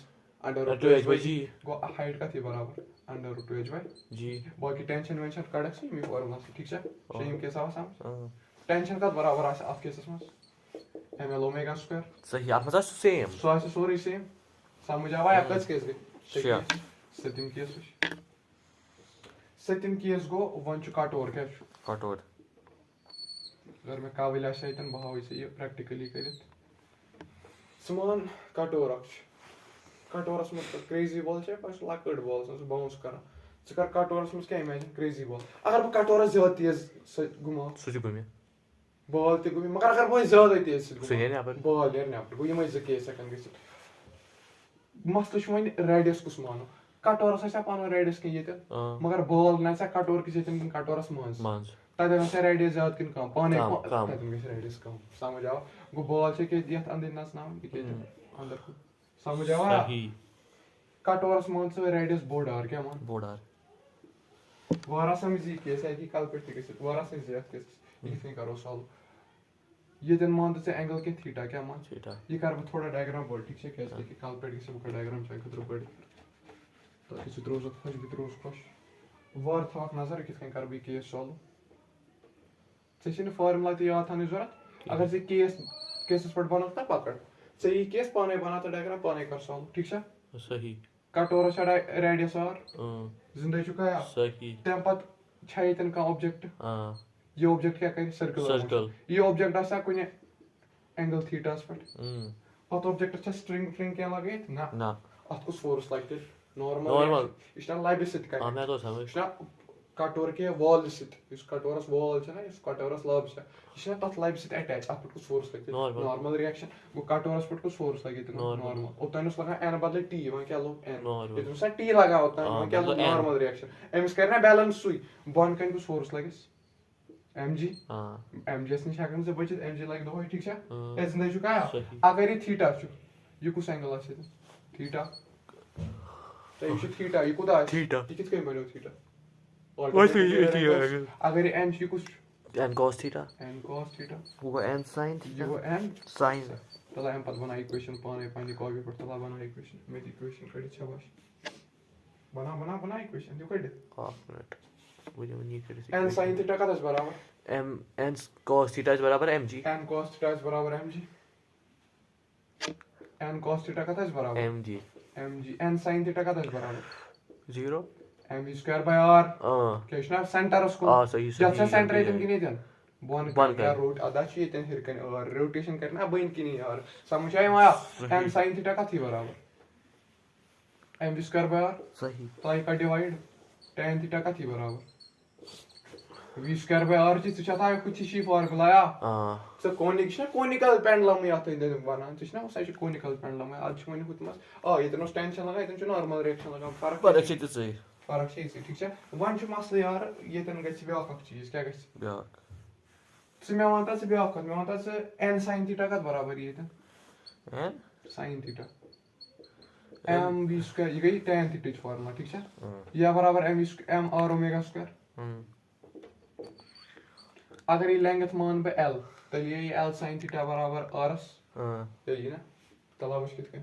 S1: under root 2h/g गो height का थी बराबर under root 2h/g बाकी टेंशन वेंशन कड़क से मी फॉर्मूला से ठीक है सेम के साथ सम टेंशन का बराबर आसे आप केसस में ml ओमेगा स्क्वायर
S2: صحیح. اتھ منٛز آسہِ same.
S1: सो आसे सोरी सेम समझ आवा या कस केस गए
S2: Sure.
S1: सतिम केस सतिम केस गो वन छु कटोर क्या छु
S2: Katoor.
S1: अगर मैं काबिल आशा इतन बहाव से ये प्रैक्टिकली करित समान कटोर कटोरस में क्रेजी बॉल छे बस लकड़ बॉल से बाउंस करा कर कटोरस में क्या इमेजिन क्रेजी बॉल अगर मैं कटोरस ज्यादा तेज घुमाओ
S2: سُہ چھُ گوٚمُت.
S1: बॉल ते घुमी मगर अगर वो ज्यादा तेज
S2: سُہ نیرِ نٮ۪بر.
S1: बॉल नेर नेपर गो यम ज केस हेकन गसित मसलो छु वन रेडियस कुस मानो कटोरस आसा पानो रेडियस के येते मगर बॉल ना सा कटोर किस येते कटोरस मांस तदे ना सा रेडियस ज्यादा किन कम पाने तदे में रेडियस कम समझ आओ गो बॉल छे के यत अंदर नस नाम के अंदर समझ आओ
S2: صحیح.
S1: कटोरस मांस रेडियस बोर्डर क्या मान
S2: بوٚڑ
S1: वारा समझी केस है कि कल पे गसित वारा से ज्यादा केस ये करो सॉल्व ये दिन मान से एंगल के थीटा क्या मान
S2: थीटा.
S1: ये कर थोड़ा डायग्राम बोल ठीक है कैसे कि कल पे किसी का डायग्राम चाहिए खतरो पड़ी तो किसी रोज खुश भी रोज खुश वार था नजर किस कर भी केस सॉल्व सेशन फार्मूला तो याद था नहीं जरूरत अगर से केसेस पर बनो तब पकड़ सही केस पाने बना तो डायग्राम पाने कर सॉल्व ठीक है
S2: صحیح.
S1: कटोरा छड़ा रेडियस और जिंदा चुका है
S2: صحیح.
S1: तम पत छाई तन का ऑब्जेक्ट ये ऑब्जेक्ट क्या करे सर्कल ये ऑब्जेक्ट आसा कोने एंगल थीटास पर पत ऑब्जेक्ट छ स्ट्रिंग क्या लगे ना अत को फोर्स लगते नॉर्मल इसना लाइव सिट का
S2: मैं तो समझ.
S1: इसना कटोर के वॉल सिट इस कटोरस वॉल छ ना इस कटोरस लब छ इसना तत लाइव सिट अटैच अत को फोर्स लगते नॉर्मल रिएक्शन वो कटोरस पर को फोर्स लगे नॉर्मल ओतनस लगा एन बदले टी वन क्या लो एन इतना सा टी लगा होता है क्या लो नॉर्मल रिएक्शन एमस करना बैलेंस सुई बॉन कन को फोर्स लगे mg mg से हकन से बचित mg लगे दो ठीक है ए जिंदा छु का अगर ये थीटा छु ये कुछ एंगल आसे थीटा तो ये थीटा ये कोदा
S2: थीटा
S1: ये किस के बनो थीटा
S2: वैसे ये
S1: अगर n छु कुछ
S2: n cos theta. वो n sin theta.
S1: ये वो n
S2: sin.
S1: तला हम पद बना इक्वेशन पाने पानी कॉपी पर तला बना इक्वेशन मेरी इक्वेशन कड़ी छबाश बना इक्वेशन जो कर दे
S2: हाफ मिनट मुझे नहीं कर
S1: n sin थीटा का 10 बराबर
S2: m n cos theta बराबर mg.
S1: n cos थीटा बराबर mg n cos थीटा का 10 बराबर mg n sin थीटा का 10 बराबर
S2: 0
S1: mv स्क्वायर बाय r क्या इसना सेंटर उसको
S2: सही
S1: जब से सेंटर इतन की नहीं जन बॉन का रूट आधा चाहिए इतन हिर कन और रोटेशन करना बइन की नहीं यार समझ आया माया n sin थीटा का थी बराबर mv स्क्वायर बाय r
S2: सही.
S1: तो का डिवाइड tan थीटा का थी बराबर v स्क्वायर बाय r जी था कुछ ही फार्मूला या सो कोनिकल पेंडुलम या तो इधर बना तो ना सही कोनिकल पेंडुलम आज छुने हुतमस ये तो टेंशन लगा इतन नॉर्मल रिएक्शन लगा
S2: फर्क छै तो सही
S1: फर्क छै ठीक है वन छु मसले यार ये तन गछ ब्याक चीज क्या गछ
S2: ब्याक
S1: से मैं मानता से ब्याक मैं मानता से n sin थीटा का बराबर ये तन
S2: n
S1: sin theta m v square ये गई tan थीटा की फार्मूला ठीक है या बराबर m r ओमेगा स्क्वायर अगर ये लेंथ मान पे l तो ये l sin थीटा बराबर r ये ना तलावश कितने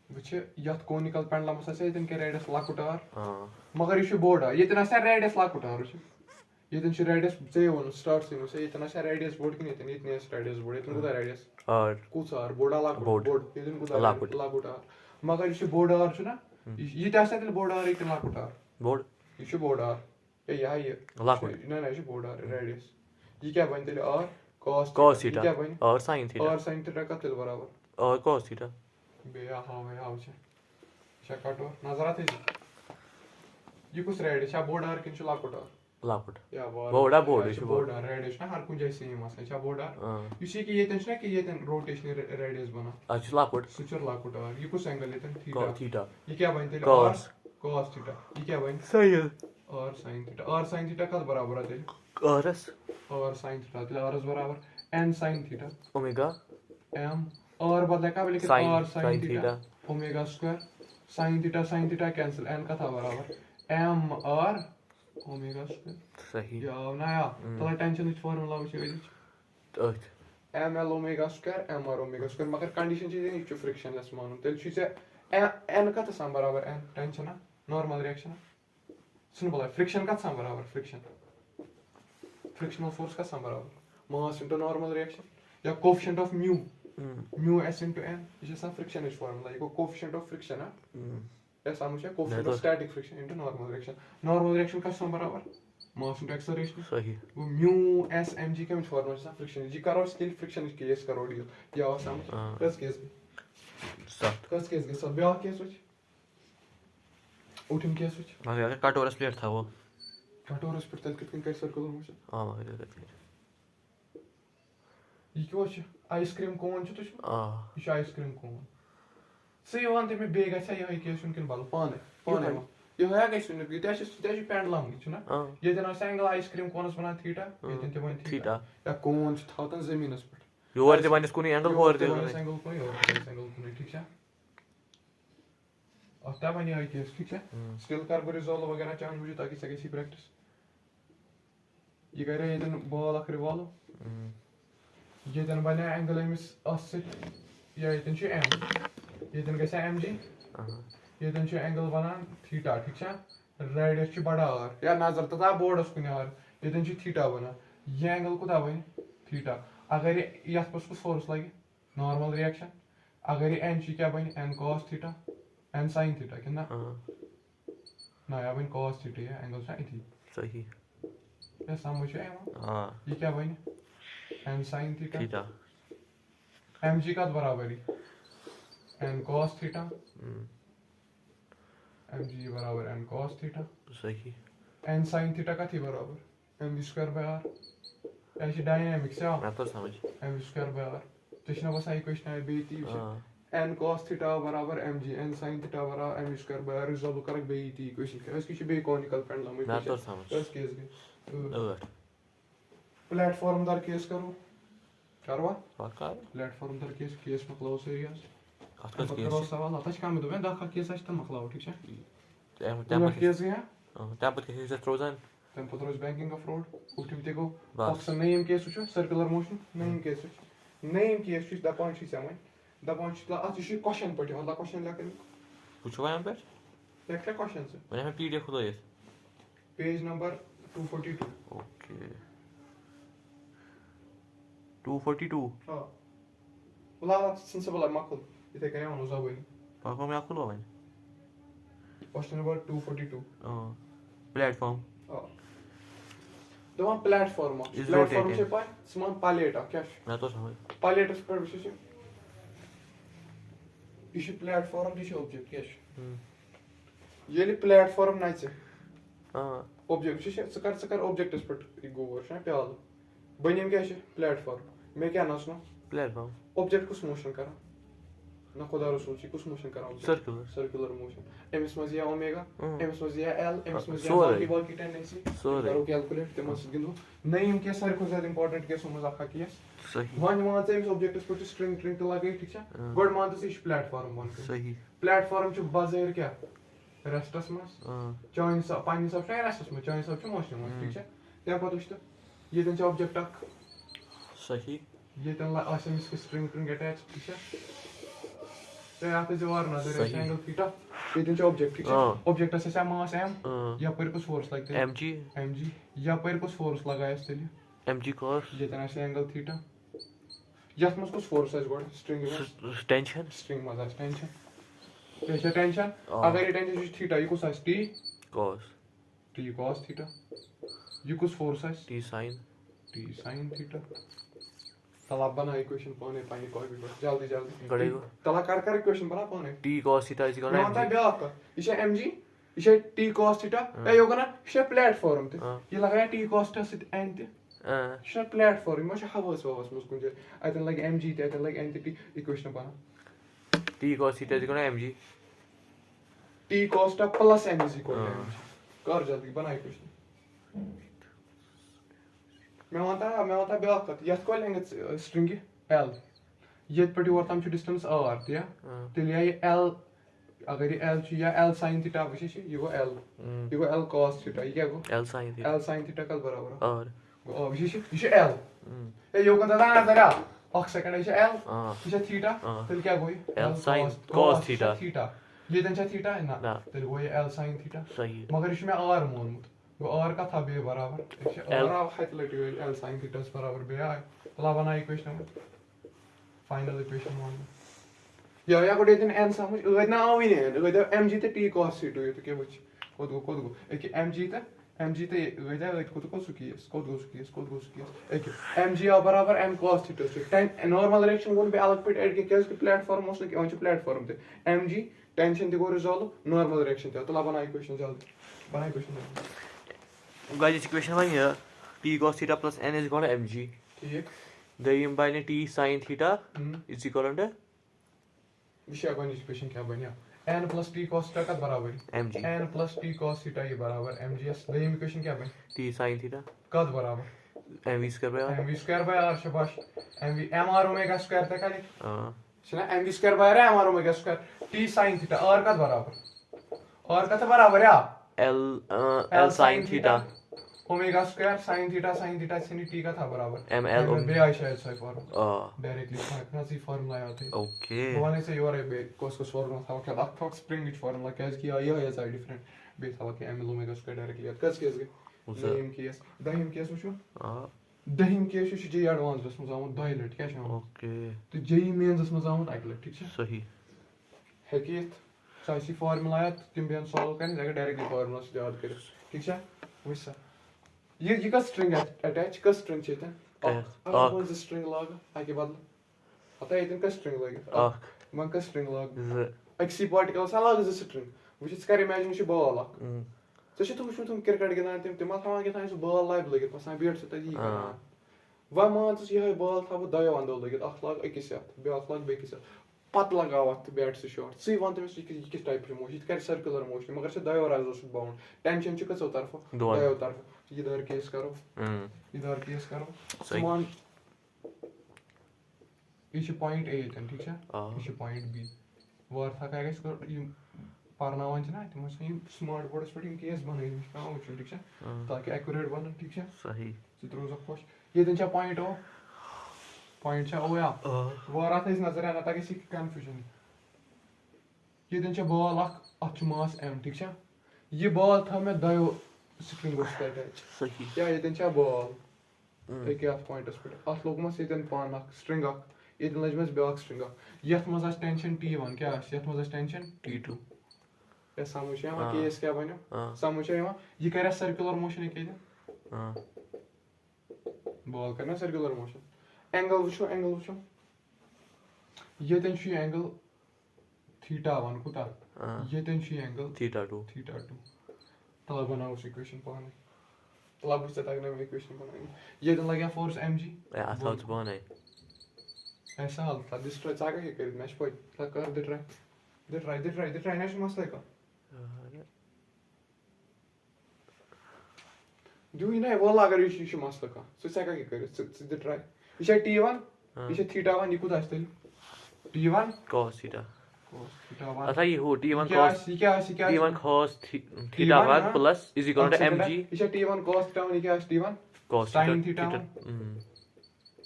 S1: वच यत कोनिकल पेंडुलम से इतन के रेडियस लकुटार मगर ये बोर्ड ये तना सा रेडियस लकुटार ये तन रेडियस जे वन स्टार्ट से ये तना सा रेडियस बोर्ड की नहीं इतने रेडियस बोर्ड इतन को रेडियस
S2: और
S1: कुछ और बोर्ड बोर्ड ये तन को लकुटार मगर ये बोर्ड और छु ना ये ता सा बोर्ड और इतन लकुटार
S2: बोर्ड
S1: ये बोर्ड और ये
S2: लकुट
S1: ना ये बोर्ड और रेडियस ये क्या बनते ले r
S2: cos थीटा और sin
S1: थीटा का तेल बराबर
S2: और cos थीटा
S1: बेया हाव छे शकाटो नजर आते ये कुछ रेडियस या बोर्ड आर किंच लाकुट या बोर्ड आर रेडियस ना हर कुछ जैसे ही मस अच्छा बोर्ड आर इसी की ये टेंशन है कि ये तन रोटेशनल रेडियस बना
S2: अच्छा लाकुट
S1: सुचर लाकुट आर ये कुछ एंगल है थीटा
S2: थीटा
S1: ये क्या बनते
S2: cos
S1: थीटा ये क्या बनते
S2: सही है
S1: r sin theta. r sin theta कद बराबर है तेरे?
S2: RS
S1: r sin theta तेरे r बराबर n sin theta
S2: omega
S1: m r बदले का लेकिन
S2: Sin-
S1: r sin
S2: sin
S1: theta
S2: theta.
S1: Omega square sin theta cancel n का था बराबर m r ओमेगा स्क्वायर
S2: सही
S1: या ना या तला टेंशन इच फार्मूला वच
S2: अथ
S1: ml omega square mr omega square मगर कंडीशन चीज नहीं छु फ्रिक्शनलेस मानो तेल छु से n का था बराबर n टेंशन ना नॉर्मल रिएक्शन सुन बोला फ्रिक्शन का था बराबर फ्रिक्शनल फोर्स का बराबर मास इनटू नॉर्मल रिएक्शन या coefficient of mu mu s into n ये सब फ्रिक्शन इज फार्मूला ये कोएफिशिएंट ऑफ फ्रिक्शन है ऐसा मुझे coefficient of static friction into normal reaction का बराबर मास इनटू एक्सेलरेशन
S2: सही
S1: वो म्यू s mg का फार्मूला है फ्रिक्शन जी करो स्किल फ्रिक्शन इज केस करो डील या समझ कस केस सब ब्या केस वच उठम केस वच
S2: मगर कटोरस प्लेट था वो
S1: कटोरस पर तल कितन कर सर्कुलर मोशन
S2: हां मगर
S1: ये क्यों छ आइसक्रीम कोन छ तुझ
S2: हां
S1: ये आइसक्रीम कोन सही वन ते में बेग अच्छा ये केस उनके बाल पाने ये है कैसे ने ये तेज पेंडुलम छ ना ये जना एंगल आइसक्रीम कोनस बना थीटा ये ते वन
S2: थीटा
S1: या कोन छ थातन जमीनस पर
S2: योर ते माइनस कोनी एंगल होर ते
S1: एंगल कोनी और एंगल कोनी ठीक है और तब बनी आई केस ठीक है स्किल कर रिजॉल्व वगैरह चांस मुझे ताकि सके सी प्रैक्टिस ये कह रहे हैं बॉल अख रिवॉल्व ये बने एंगल अमिस अस या एम ये गस mg ये एंगल बनान थीटा ठीक है रेडियस बड़ा r या नजर तथा बोर्डस कुन r ये थीटा बना ये एंगल कुदा बन थीटा अगर ये कुछ फोर्स लगे नॉर्मल रिएक्शन अगर ये n क्या बन n cos theta n sin theta कि ना या बन cos थीटा ये एंगल sin
S2: सही
S1: ये समझ है
S2: हां
S1: ये क्या बन n sin theta
S2: theta
S1: mg का बराबर ही n cos थीटा mg बराबर n cos थीटा
S2: सही
S1: n sin थीटा का थी बराबर mv स्क्वायर बाय r ऐसी डायनामिक्स है
S2: मैं तो समझ
S1: mv स्क्वायर बाय r तो इसने बस इक्वेशन है बेटी n cos थीटा बराबर mg n sin थीटा बराबर mv square by r resolve कर बेटी इक्वेशन का इसकी बे कॉनिकल पेंडुलम
S2: मैं तो समझ
S1: बस केस गए
S2: और
S1: प्लेटफॉर्म दर केस करो करवा
S2: वाका
S1: प्लेटफॉर्म दर केस मकलाओ सीरियस
S2: कस
S1: करो सवाल आता है काम दो मैं दाखा केस आज मकलाओ ठीक है
S2: टेम्पर
S1: केस गया
S2: टेम्पर के से ट्रोजन
S1: तम पत्रोज बैंकिंग ऑफ फ्रॉड उठम ते गो
S2: बस
S1: ऑक्सन नेम केस छु सर्कुलर मोशन नेम केस छु दपान छु समझ दपान छु आज छु क्वेश्चन पढ़ मतलब क्वेश्चन लेकर
S2: पूछो वहां पर
S1: लेख क्वेश्चन से
S2: मैंने पीडीएफ खुला है
S1: पेज नंबर 242
S2: ओके 242
S1: हां बोला सेंसिबल मकल इथे करे वन जाबो
S2: पापा मैं खुला है
S1: क्वेश्चन नंबर 242
S2: प्लेटफॉर्म
S1: दवा प्लेटफॉर्म से पाए समान पालेटा क्या
S2: मैं तो समझ
S1: पालेटस पर विशेष ये प्लेटफॉर्म दिस ऑब्जेक्ट क्या ये प्लेटफॉर्म नाइच ऑब्जेक्ट सकर ऑब्जेक्टस पर गोवर छ प्याल बनिम क्या प्लेटफॉर्म मैं क्या नसनो
S2: प्लेटफॉर्म
S1: ऑब्जेक्ट कुछ मोशन करा ना खुदा रसूल छी कुछ मोशन करा सर्कुलर मोशन एमएस मजिया ओमेगा एमएस मजिया एल एमएस मजिया बॉल की टेंडेंसी करो कैलकुलेट ते मस गिंदो नेम के सारे को ज्यादा इंपॉर्टेंट के समझ आखा किया
S2: सही
S1: वन से ऑब्जेक्टस पर स्ट्रिंग तो लगे ठीक है गुड मान से प्लेटफॉर्म बन
S2: सही
S1: प्लेटफॉर्म छु बाजार क्या रेस्टस मस चॉइस पानी सब छै रेस्टस में चॉइस सब छु मोशन मस ठीक है त्या पता छ ये दिन ऑब्जेक्ट अक
S2: सही
S1: ये तन आसन इसके स्ट्रिंग अटैच ठीक है तो आते जो और ना दे एंगल थीटा ये दिन ऑब्जेक्ट ठीक है ऑब्जेक्ट से मास m या पर कुछ फोर्स लगते हैं mg या पर कुछ फोर्स लगाया इसके लिए
S2: mg cos
S1: ये तना से एंगल थीटा यस मस कुछ फोर्स है गॉड स्ट्रिंग में
S2: टेंशन
S1: स्ट्रिंग में टेंशन कैसे टेंशन अगर ये टेंशन थीटा ये कुछ है t cos थीटा ये कुछ फोर्स है
S2: t sin
S1: थीटा तला बना इक्वेशन पाने पानी कोई भी जल्दी
S2: गड़ेगो
S1: तला कर इक्वेशन बना पाने
S2: t cos theta is equal
S1: to ब्याक इसे mg इसे t cos थीटा ए योगा ना इसे प्लेटफॉर्म ते ये लगाया t cos थीटा से n ते इसे प्लेटफॉर्म मश हवास मस कुछ आइतन लाइक mg ते आइतन लाइक n ते इक्वेशन बना
S2: t cos theta is equal mg
S1: t cos theta plus m is equal to mg कर जल्दी बना इक्वेशन मैं वनता ब्याक कत यथ को लेंथ स्ट्रिंग L ये पे योर तम डिस्टेंस r तिया तेल ये L अगर ये L या L sin थीटा वश ये गो L ये गो L cos थीटा ये क्या गो L sin थीटा कल बराबर
S2: और
S1: वश ये L ए यो कत ना जरा अख सेकंड ये L ये थीटा तेल क्या गो
S2: L sin cos थीटा
S1: ये तन थीटा ना तेल गो ये L sin थीटा
S2: सही
S1: मगर ये मैं r मोनमुत गो r का था बे बराबर ये r हाइट लटी L sin थीटा बराबर बे आय तला बना इक्वेशन फाइनल इक्वेशन वन या को देन n समझ ना आवी ने mg ते t cos थीटा ये तो के वच कोद गो एक mg ते कोद सुकियस एक mg आ बराबर m cos थीटा टेन नॉर्मल रिएक्शन गोन बे अलग पे एड के केस प्लेटफॉर्म ओस न के प्लेटफॉर्म ते mg टेंशन ते गो रिजॉल्व नॉर्मल रिएक्शन ते तो बना इक्वेशन जल्दी बना equation
S2: guys equation one here t cos theta plus n is equal to mg
S1: ठीक
S2: देन बाय ने t sin theta is equal to
S1: विषय को इक्वेशन क्या बनिया n plus t cos theta का बराबर
S2: mg
S1: n plus t cos theta ये बराबर mgs देम इक्वेशन क्या बन
S2: t sin थीटा
S1: का बराबर
S2: mv square
S1: mv square by r शबाश mv mr omega square तक आली
S2: हां
S1: सुना mv square bye mr omega square t sin theta r का बराबर r का तो बराबर या
S2: l sin theta
S1: omega square sin theta से t का था बराबर
S2: ml
S1: बे आई शायद सही फॉर्मूला डायरेक्टली फाइनल फार्मूला आया था
S2: ओके
S1: भवानी से योर बे कोस फार्मूला था क्या लक थॉक स्प्रिंग इट फार्मूला क्या कि आया है साइड डिफरेंट बे था कि ml ओमेगा स्क्वायर डायरेक्टली कस केस गए दहिम केस वचो दहिम केस छ जे एडवांस दस मज आमत 2 लट क्या छ
S2: ओके
S1: तो जे मेंस मज आमत 1 लट ठीक छ
S2: सही
S1: हेकित साइसी फार्मूला आया तुम बेन सॉल्व करन जगह डायरेक्टली फार्मूला से याद कर ठीक छ वैसा ये का स्ट्रिंग अटैच का स्ट्रिंग छै त कौन सा स्ट्रिंग लाग आगे बदल पता है इतन का स्ट्रिंग लाग मन का स्ट्रिंग लाग एक्सी पार्टिकल सा लाग ज स्ट्रिंग व्हिच इज कर इमेजिन छ बॉल लाग तो तुम क्रिकेट गिंदान तुम थवान क्या बॉल लाइव लगित पसान बेट से तक वा मान ये बॉल थो दो अंदो लगित अख लाग अकिस ब्याक लाग बेकिस पत लगाव बैट से शॉट सी वन तमिस किस टाइप मोशन ये कर सर्कुलर मोशन मगर से दो राजो से बाउंड टेंशन छ कसो तरफ दो तरफ इधर केस करो समान ये पॉइंट ए ठीक है ये पॉइंट बी वार था क्या गस पारनावन छ ना तुम स्मार्ट बोर्ड्स पे केस बनाई काम वचो ठीक है ताकि एक्यूरेट बनन ठीक है
S2: सही
S1: से रोज खुश ये दिन पॉइंट हो पॉइंट छ ओ या वार आता इस नजर आना ताकि सी कंफ्यूजन ये दिन बॉल अच मास m ठीक है ये बॉल था मैं दो स्ट्रिंग अटैच
S2: सही
S1: क्या ये दिन बॉल एक पॉइंटस पे अत लोगमस ये पान स्ट्रिंग ये लजमस ब्याक स्ट्रिंग यथ मज टेंशन t1 क्या यथ मज टेंशन t2 ये समझ आवा केस क्या बनो समझ आवा ये करे सर्कुलर मोशन के बॉल करना सर्कुलर मोशन एंगल वुचो ये तन एंगल θ1 कुता ये तन एंगल θ2 तला बनाओ इक्वेशन पाने तला बुझता तक ना इक्वेशन बनाएंगे ये तन लगा फोर्स mg
S2: या था तो बने
S1: ऐसा हाल था डिस्ट्रॉय जागा के कर मैच पॉइंट ला कर दे ट्राई नेशनल मसला का do you know what agar you must look so saka ke kare so the try is t1 is θ1 you could ask t1
S2: cos theta
S1: 1
S2: अच्छा ये हो t1
S1: cos
S2: t1 cos θ1 plus is equal to mg
S1: is t1 cos θ1 ये क्या है t1
S2: cos
S1: sin θ1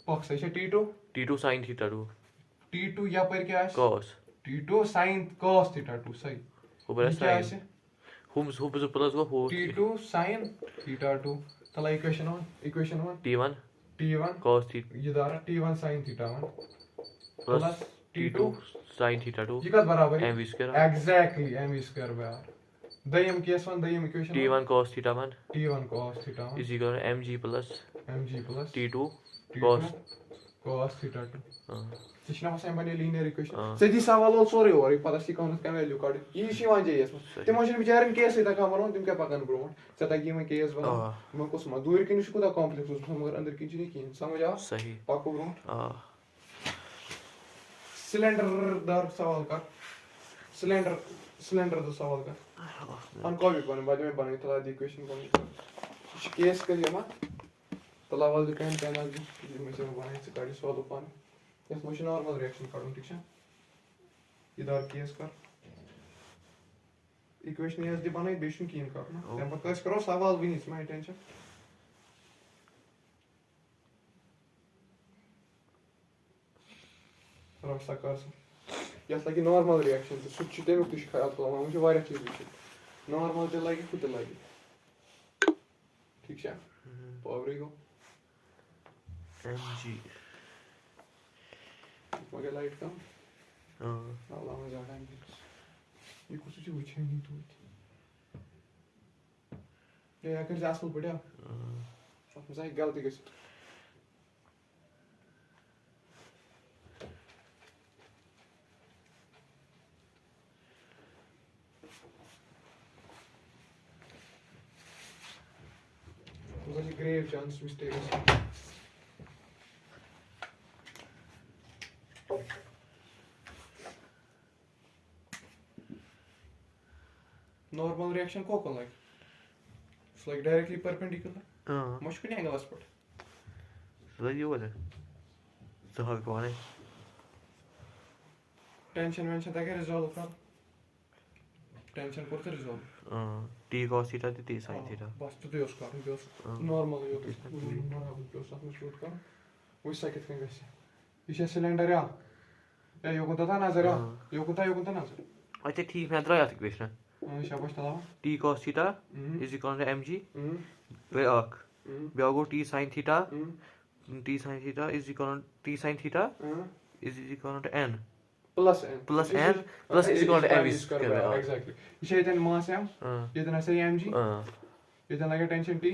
S1: box is t2
S2: sin θ2
S1: t2 यहाँ पर क्या है
S2: cos
S1: t2 sin cos θ2 सही
S2: वो बड़ा sin Whom plus go who
S1: t2 sin θ2 तला इक्वेशन 1 t1
S2: cos थीटा
S1: ये Dara t1 sin θ1
S2: plus t2 sin θ2
S1: ये का बराबर
S2: mv square
S1: exactly mv square बार दयम केस 1 दयम equation
S2: t1 cos θ1
S1: is
S2: equal to mg plus t2
S1: cos θ2 This is not a linear equation. So this is all sorry or पता सी कौन सा value कार्ड ये शी वांजे है इसमें ते मशीन बिचारन केस इता का मरो तुम क्या पकन ब्रो सता की में केस बना मैं को सम दूर के निशु को कॉम्प्लेक्स उस मगर अंदर की नहीं की समझ आ
S2: सही
S1: पाको ब्रो सिलेंडर दर सवाल का सिलेंडर दो सवाल का On copy bana बाद में बने थोड़ा equation बने केस करिए ना तला वाले पेन पेन आज ये मैं से बने से गाड़ी सॉल्व पान यस मशीन नॉर्मल रिएक्शन करूँ ठीक है इधर केस कर इक्वेशन यस दी बने बेशन कीन करना तब पता है करो सवाल भी नहीं इसमें टेंशन रास्ता कर यस लगी नॉर्मल रिएक्शन तो सुच देवे कुछ ख्याल तो मुझे वायरल चीज भी नॉर्मल ते लगी खुद लगी ठीक है पावर गो
S2: mg
S1: मगे लाइट कम अल्लाह में ज्यादा ये कुछ चीज वुचे नहीं तो ये अगर जासल बढ़िया अब मुझे एक गलती गई There's a grave chance mistake. Normal reaction को like? It's like directly perpendicular. Much can angle spot.
S2: So that you what? So how go on it?
S1: Tension mention that resolve कर. Tension करते resolve.
S2: T cos theta to T sin theta.
S1: बस तो दियोस कर दियोस. Normal यो. Normal दियोस आप में shoot कर. वो cycle कहीं वैसे. इसे सिलेंडर या. या यो कुंता था नजर या. यो कुंता नजर.
S2: अच्छा ठीक मैं दरा याद इक्वेशन.
S1: शाबाश तलाव.
S2: T cos theta is equal to mg. वे आक. ब्यागो T sin theta. T sin theta is equal to T sin theta is equal to n.
S1: Plus n
S2: is equal to mv square.
S1: Exactly. इसे इधर मास है. ये इधर ऐसे mg. ये इधर लगे टेंशन t.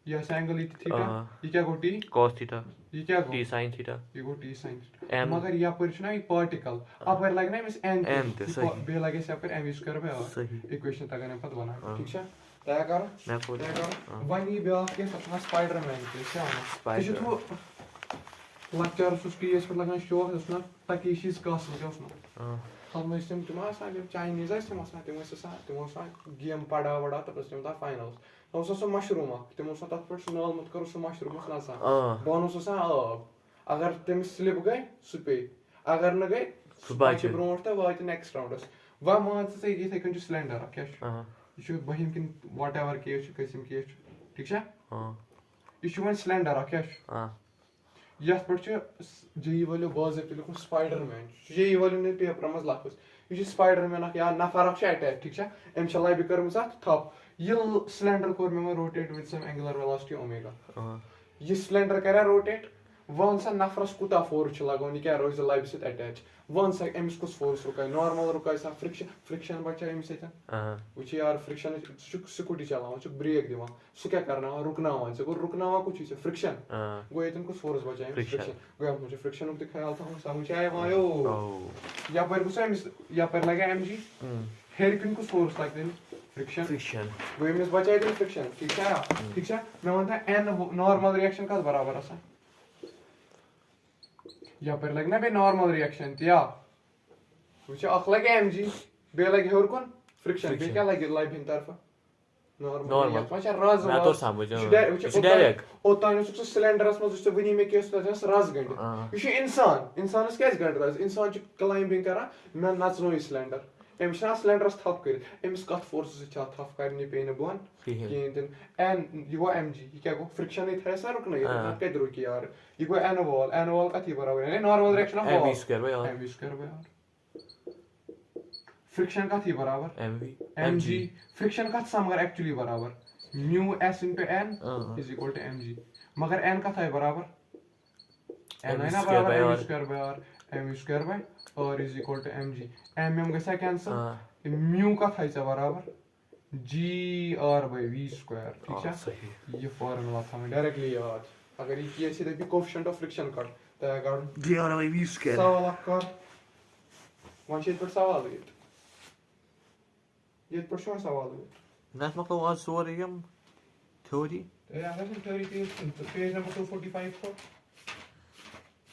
S1: ये एंगल थीटा. ये क्या गो t?
S2: Cos theta.
S1: ये क्या गो?
S2: T sin theta.
S1: ये गो t sin theta. मगर यहाँ पर ना एक पार्टिकल. अब पर लगना है मिस n.
S2: सही.
S1: बे लगे से पर mv स्क्वायर पे और.
S2: सही.
S1: इक्वेशन तक ने पता बना. ठीक है. तय कर.
S2: मैं बोल.
S1: तय कर. वही ब्याह के अपना स्पाइडरमैन के क्या होना? ये तो लक्चर उसकी ये पर लगना शो है उसना ताकि इसी कासल क्या उसना. हम इसमें तुम्हारा चाइनीज है इसमें तुम्हारा गेम पढ़ा बड़ा तो उसमें था फाइनल्स. तो उससे मशरूम तुम उसने तब पर सुनाल मत करो उससे मशरूम उसना सा. बोनस उससे अगर तुम स्लिप गए सुपे अगर न गए सुबाचे ब्रोंट था वाइट नेक्स्ट राउंडस. वह मान से ये थे कुछ सिलेंडर क्या है? ये बहिम किन व्हाटएवर केस किस्म केस ठीक है? ये वन सिलेंडर क्या है? यह पर जे वाले बाज़ाब्त लिखुन स्पाइडरमैन जे वाले ने पेपर मज लफ्ज यह स्पाइडरमैन या नफर अटैक ठीक है अम लाइब कर्म थप यह सिलेंडर कोर मे rotate with some angular velocity omega यह सिलेंडर कर रोटेट वन सा नफरस कुता फोर्स लगन यह क्या रोज लाइब सत अटैच वन सा अमिस कुछ फोर्स रुकाय नॉर्मल रुकाय सा फ्रिक्शन बचा अमि सत वुच यार फ्रिक्शन स्कूटी चलावान ब्रेक दिवान सह क्या करना रुकनावान गो रुकनावा कुछ फ्रिक्शन गो ये कुछ फोर्स बचा फ्रिक्शन गो मुझे फ्रिक्शन तो ख्याल था समझ आया वायो यपर गुस अमिस यपर लगे mg हेर किन कुछ फोर्स लगते फ्रिक्शन गो अमिस बचा फ्रिक्शन ठीक है मैं वनता n नॉर्मल रिएक्शन का बराबर आसा या पर लगना बे नॉर्मल रिएक्शन तिया वुच अख लगे mg बे लगे हेर कोन फ्रिक्शन बे क्या लगे लाइब हिन तरफ नॉर्मल या पाछा राज मैं तो समझ डायरेक्ट ओतान सुक सिलेंडरस मज तो वनी में केस तस राज गंड ये इंसान क्या गंड राज इंसान च क्लाइंबिंग करा मैं नचनो ये सिलेंडर अमिस सिलेंडरस थप कर अमिस कत फोर्स से थप करनी पेन बोन कहीं एन ये गो mg ये क्या गो फ्रिक्शन ही था ऐसा रुकना ये कत रुकी यार ये गो n वॉल कथी बराबर है normal reaction of mv square यार फ्रिक्शन कथी बराबर mg फ्रिक्शन कथ मगर एक्चुअली बराबर mu s into n is equal to mg मगर n कथा है बराबर n है ना बराबर mv square by r is equal to mg m गसा कैंसिल म्यू कथा है बराबर gr by v स्क्वायर ठीक है ये फार्मूला था मैं डायरेक्टली याद अगर ये सीधे भी कोएफिशिएंट ऑफ फ्रिक्शन कर तय कर gr by v स्क्वायर सवाल कर वन शीट पर सवाल ये पर शो सवाल
S2: नत मतलब आज सोरे यम थ्योरी
S1: या अगर थ्योरी पेज नंबर 245 को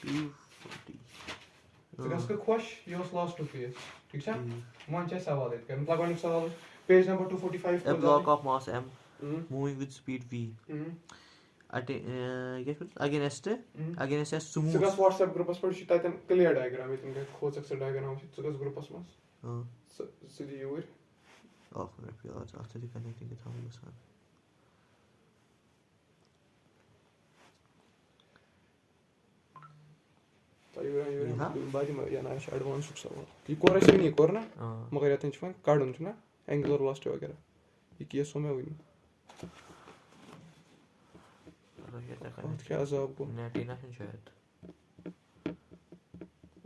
S2: 240
S1: तो कसके खुश ये उस लास्ट टू पेज ठीक है मन चाहिए सवाल है मतलब कौन सवाल Page number 245.
S2: A block of mass m
S1: Hmm.
S2: moving with speed v
S1: Hmm.
S2: against a
S1: ژٕ
S2: smooth.
S1: گژھ WhatsApp گروپس پٮ۪ٹھ چھُ تتٮ۪ن clear diagram ییٚتٮ۪ن گٔے کھوژکھ ژٕ diagram ژٕ گژھ گروپس منٛز ژٕ دِ یوٗرۍ.
S2: Off minute پیار اتھ چھِ connecting it تھاوُن گژھان.
S1: بہٕ دِمہٕ یہِ نہ چھُ ایڈوانسُک سوال یہِ کوٚر اَسہِ وٕنی کوٚر نہ مگر ییٚتٮ۪ن چھُ وۄنۍ کَڑُن چھُنہ اینگلر واسٹہٕ وغیرہ یہِ کیس اوس مےٚ وٕنی اَتھ کیٛاہ عذاب گوٚو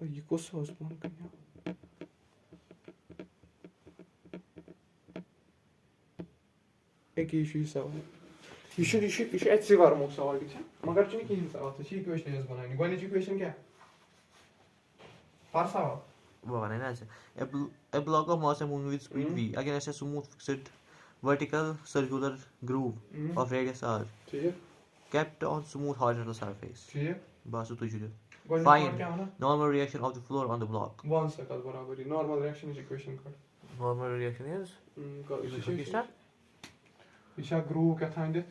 S1: یہِ کُس اوس بۄن کَنہِ أکے یہِ چھُ یہِ سوال یہِ چھُ اَتہِ ورمُک سوال ٹھیٖک چھا مگر چھُنہٕ کِہیٖنۍ سوال ژےٚ چھِ اِکویشنٕے یٲژ بَناونہِ گۄڈنِچ اِکویشن کیٛاہ پر سوال
S2: A block of mass m moving with speed v against a smooth fixed vertical circular groove of radius r
S1: ٹھیٖک
S2: kept on smooth horizontal surface.
S1: ٹھیٖک
S2: Basu tujudu.
S1: گۄڈنیُک
S2: Find
S1: part کیٛاہ وَنان
S2: normal reaction of the floor on the block.
S1: One سا کَتھ برابری normal ریاکشنٕچ equation کَڑ
S2: Normal reaction is
S1: یہِ چھا گروٗو کیٛاہ دِتھ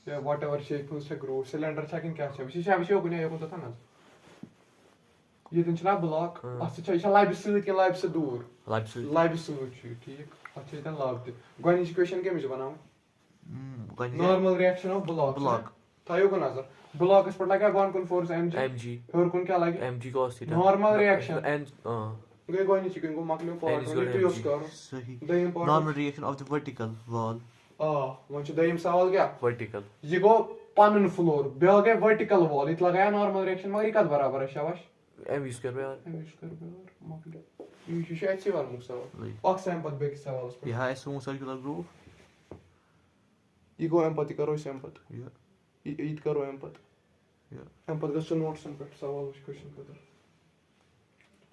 S1: یا وٹ ایور شیپہِ ہٕنٛز چھےٚ گروٗو سِلینڈر چھا کِنہٕ کیٛاہ چھےٚ یہِ چھا یوکُن یا یوکُن تَتھ حظ ییٚتٮ۪ن چھُنہ بٕلاک اَتھ سۭتۍ چھا یہِ چھا لبہِ سۭتۍ کِنہٕ لبہِ سۭتۍ دوٗر لبہِ سۭتۍ چھُ یہِ ٹھیٖک اَتھ چھِ ییٚتٮ۪ن لب تہِ گۄڈنِچ اِکویشن کٔمِچ بَناوٕنۍ نارمل ریاکشن آف بٕلاک تھاو یوکُن نظر بٕلاکَس پٮ۪ٹھ لگہِ بۄن کُن فورس ایم جی ہیوٚر کُن کیٛاہ لگہِ نارمل ریاکشن گٔے گۄڈنِچ کِنۍ گوٚو مۄکلیو پاٹ تُہۍ اوس کَرُن دوٚیِم پاٹ
S2: normal reaction of the vertical wall.
S1: آ وۄنۍ چھُ دوٚیِم سوال کیٛاہ یہِ گوٚو پَنُن فلور بیٛاکھ گٔے ؤرٹِکل وال ییٚتہِ لگایا نارمل ریاکشن مگر یہِ کَتھ برابر آسہِ شاباش یہِ چھُ اَتہِ ورمُک سوال اکھ سا اَمہِ پتہٕ بیٚکِس سوالَس پٮ۪ٹھ
S2: Yeah, smooth circular groove.
S1: یہِ گوٚو اَمہِ پتہٕ یہِ کرو أسۍ اَمہِ پتہٕ یہِ تہِ کرو اَمہِ پتہٕ اَمہِ پتہٕ گژھ ژٕ نوٹسن پٮ۪ٹھ سوال وٕچھ کوسچن خٲطرٕ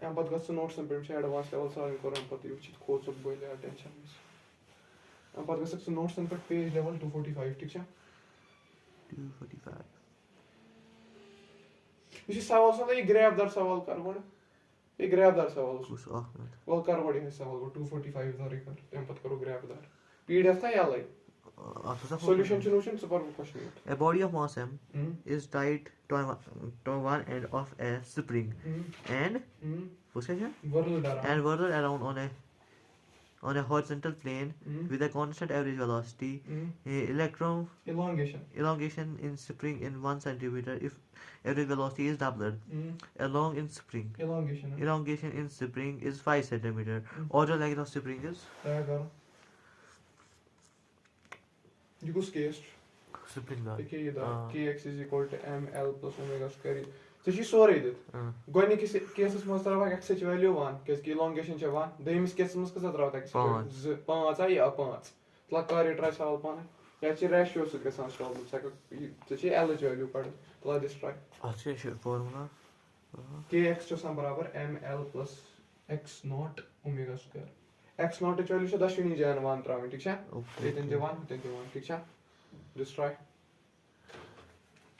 S1: اَمہِ پتہٕ گژھ ژٕ نوٹسن پٮ۪ٹھ چھِ ایڈوانس لیول سارنٕے کوٚر اَمہِ پتہٕ یہِ وٕچھِتھ کھوژُکھ بٔلۍ یا ٹینشن اَمہِ پتہٕ گژھکھ ژٕ نوٹسن پٮ۪ٹھ پیج لیول 245 ٹھیٖک چھا
S2: 245.
S1: یہِ چھُ سوال سوال یہِ گریب دار سوال کر گۄڈٕ یہِ گریب دار سوال اوس وَلہٕ کر گۄڈٕ یِہوٚے سوال گوٚو 245 دورٕے کر تَمہِ پتہٕ کرو گریب دار PDF تھا یَلَے solution چھُنہٕ وٕچھُن ژٕ پَر بہٕ question.
S2: A body of mass m is tied to one end of a spring and whirled around on a horizontal plane with a constant average velocity. Elongation in spring in 1 centimeter if average velocity is doubled. Elongation in spring is 5 centimeter. Order length of spring is
S1: یہِ کُس case چھُ
S2: spring
S1: kx is equal to ml plus omega square ژےٚ چھُے سورُے دِتھ گۄڈٕنِکِس کیسَس منٛز ترٛاوَکھ ایٚکسٕچ value 1 کیازِ کہِ elongation چھےٚ 1 دوٚیمِس کیسَس منٛز کۭژاہ ترٛاوَکھ ایٚکس 2 5 یا 5 تُلہٕ کر یہِ ٹراے سوال پانے یا چھِ ریشیو سۭتۍ گژھان سالو ژٕ ہٮ۪کَکھ ژےٚ چھِ ایلٕچ ویلیوٗ کَڑٕنۍ تُلہٕ دِس ٹراے kx چھُ آسان برابر ml plus x naught omega square x naught ٕچ ویلیوٗ چھِ دۄشوٕنی جاین 1 ترٛاوٕنۍ ٹھیٖک چھا ییٚتٮ۪ن تہِ 1 ییٚتٮ۪ن تہِ 1 ٹھیٖک چھا دِس ٹراے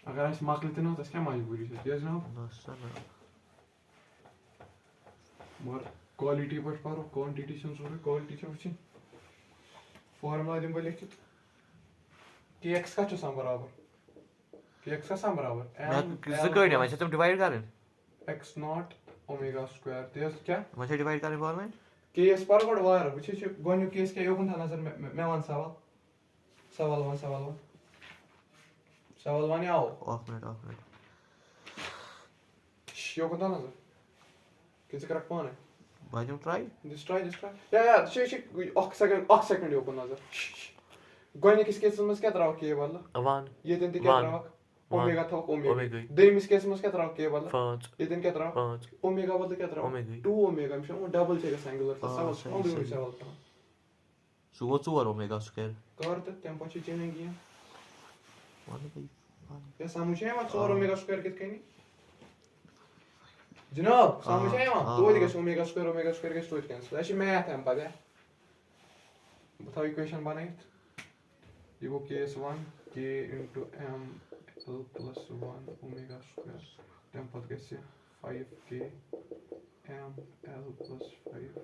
S1: اگر اَسہِ مۄکلہِ تہِ نہٕ تَتھ کیٛاہ مجبوٗری چھِ تی حظ جِناب مگر کالٹی پٲٹھۍ پَرو کانٹِٹی چھَنہٕ ضروٗری کالٹی چھےٚ وٕچھِنۍ فارمولا دِمہٕ بہٕ لیکھِتھ kx کَتھ چھُ آسان برابر kx کَتھ آسان برابر x naught omega square تی حظ کیٛاہ کیس پَر گۄڈٕ وارٕ وٕچھ یہِ چھُ گۄڈنیُک کیس کیٛاہ یوکُن تھاو نظر مےٚ وَن سوال وَن یاو یوکُن تھاو نظر کہِ ژٕ کَرکھ پانے دِس ٹراے یا یہِ چھِ اکھ سیکنڈ یوکُن نظر گۄڈنِکِس کیسَس منٛز کیٛاہ ترٛاوَکھ کے بدلہٕ ییٚتٮ۪ن تہِ کیٛاہ ترٛاوَکھ اومیگا تھاوَکھ اومیگا دوٚیمِس کیسَس منٛز کیٛاہ ترٛاوَکھ کے بدلہٕ ییٚتٮ۪ن کیٛاہ ترٛاوَکھ اومیگا بدلہٕ کیٛاہ ترٛاوَکھ 2 اومیگا یِم چھِ یِمو ڈبل چھِ گژھان اینگلر سوال کران کر تہٕ تَمہِ پَتہٕ چھِ چینج گیم یا سَمجھ چھا یِوان 4 اومیگا سُکویر کِتھ کٔنی جِناب سَمجھ چھا یِوان توتہِ گژھِ اومیگا سُکویر گژھِ توتہِ کینسل اَسہِ چھِ میتھ اَمہِ پَتہٕ بہٕ تھاوٕ اِکویشن بَنٲیِتھ یہِ گوٚو case 1 k into m l plus 1 omega square تَمہِ پَتہٕ گژھِ 5k m l plus 5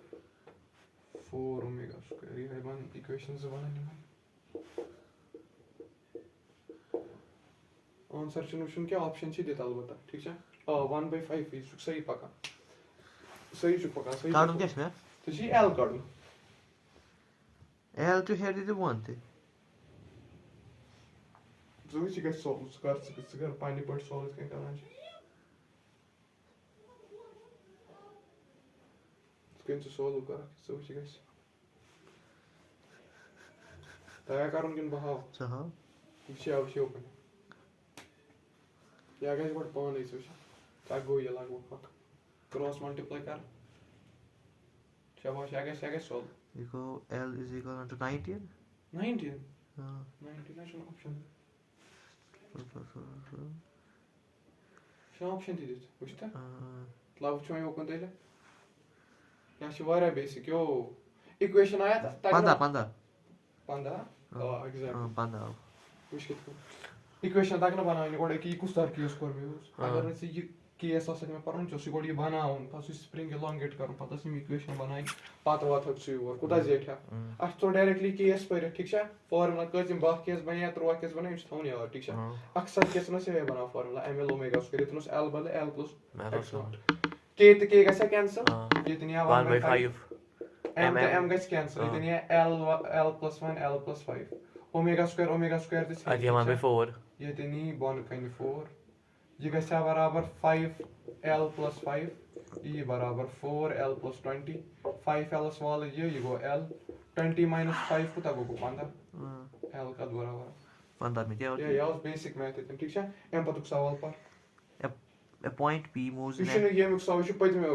S1: 4 omega square ये बन इक्वेशन से बना नहीं आंसर चुन क्या ऑप्शन छी देता अलबत्ता ठीक है 1/5 ये सही पका सही
S2: काढून क्या है
S1: तो जी एल काढून
S2: एल तो हेड इज 1 ते
S1: जो छी गस सॉल्व कर पानी पर सॉल्व के करना छी इसके से सॉल्व कर जो छी गस तया करून किन बहाव
S2: सहा
S1: ये ओपन या गस बट पान इस क्या गो ये लागो फक क्रॉस मल्टीप्लाई कर शाबाश या गस सॉल्व
S2: देखो L is equal to 19
S1: 19
S2: हाँ
S1: 19 है ऑप्शन क्या ऑप्शन थी दिस वुचता लाव छ मैं ओपन देले या छ वारा बेसिक यो इक्वेशन आया था
S2: 15
S1: एग्जैक्टली
S2: 15
S1: वुच कित इक्वेशन तक न बनाने गोडे की कुछ तर यूज कर यूज अगर से ये केस आसे में परन जो गोडे बनाउन पस स्प्रिंग एलोंगेट करन पता से इक्वेशन बनाई पात वात छ और कुदा जेठा अस तो डायरेक्टली केस पर ठीक छ फार्मूला कजिम बा केस बने 3 केस बने थौन यार ठीक छ अक्सर केस न से बना फार्मूला ml ओमेगा स्क्वायर इतनस l बल l प्लस k तो k गसा कैंसिल ये तनिया 1/5 m गस कैंसिल ये तनिया l plus 1 l plus 5 omega square दिस
S2: आ 1/4
S1: ये तनी बन कन 4 ये गसा बराबर 5l plus 5 ये बराबर 4l plus 20 5l वाला ये गो l 20 minus 5 कुता गो 15 l का बराबर
S2: 15 में क्या होता
S1: है ये बेसिक मैथ है ठीक है एम पतुक सवाल पर
S2: a point P moves in
S1: a ये मुक सवाल पद में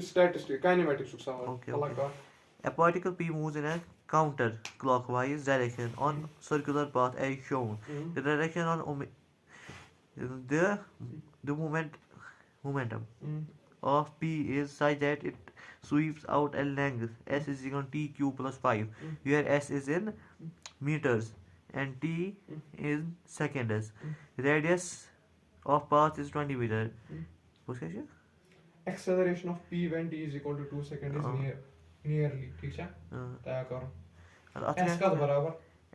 S1: स्टैटिस्टिक्स काइनेमेटिक्स सवाल
S2: a particle P moves in a counter clockwise direction on circular path as shown. The direction on the momentum of P is such that it sweeps out a length S is equal to TQ plus 5 where S is in meters and T is seconds. Radius of path is 20 meter. What's that?
S1: Acceleration of P when T is equal to 2 seconds is nearly ठीक है तय करो S का बराबर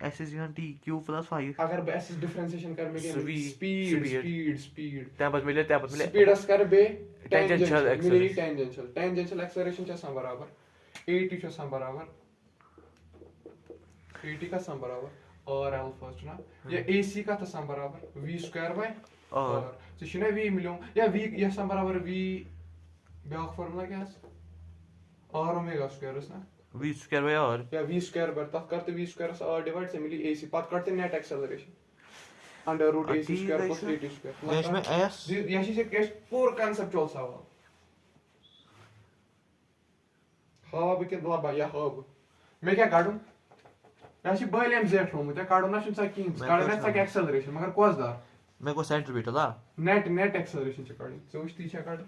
S2: S is equal to TQ plus 5
S1: अगर S differentiation कर में speed
S2: तब मिले
S1: स्पीड S कर बे
S2: टेंजेंशियल
S1: टेंजेंशियल एक्सेलरेशन छ सम बराबर AT छ सम बराबर AT का सम बराबर और L फर्स्ट ना ये AC का था सम बराबर v स्क्वायर बाय और तो शिने v मिलो या v या सम बराबर v ब्याक फार्मूला क्या है r ओमेगा स्क्वायर है ना
S2: v स्क्वायर बाय r
S1: या v स्क्वायर बरता करते v स्क्वायर से r डिवाइड से मिली AC पात करते net acceleration under root AC square plus AT square
S2: इसमें s
S1: यही से केस पूरा कांसेप्चुअल सवाल हब के लबा या हब मैं क्या काढूं याशी बलेम जेट होम त्या काढून ना सा किंग काढून सा एक्सेलरेशन मगर कोसदार
S2: मैं को सेंट्रीपिटल ला
S1: नेट एक्सेलरेशन चे काढून चोश ती चे काढ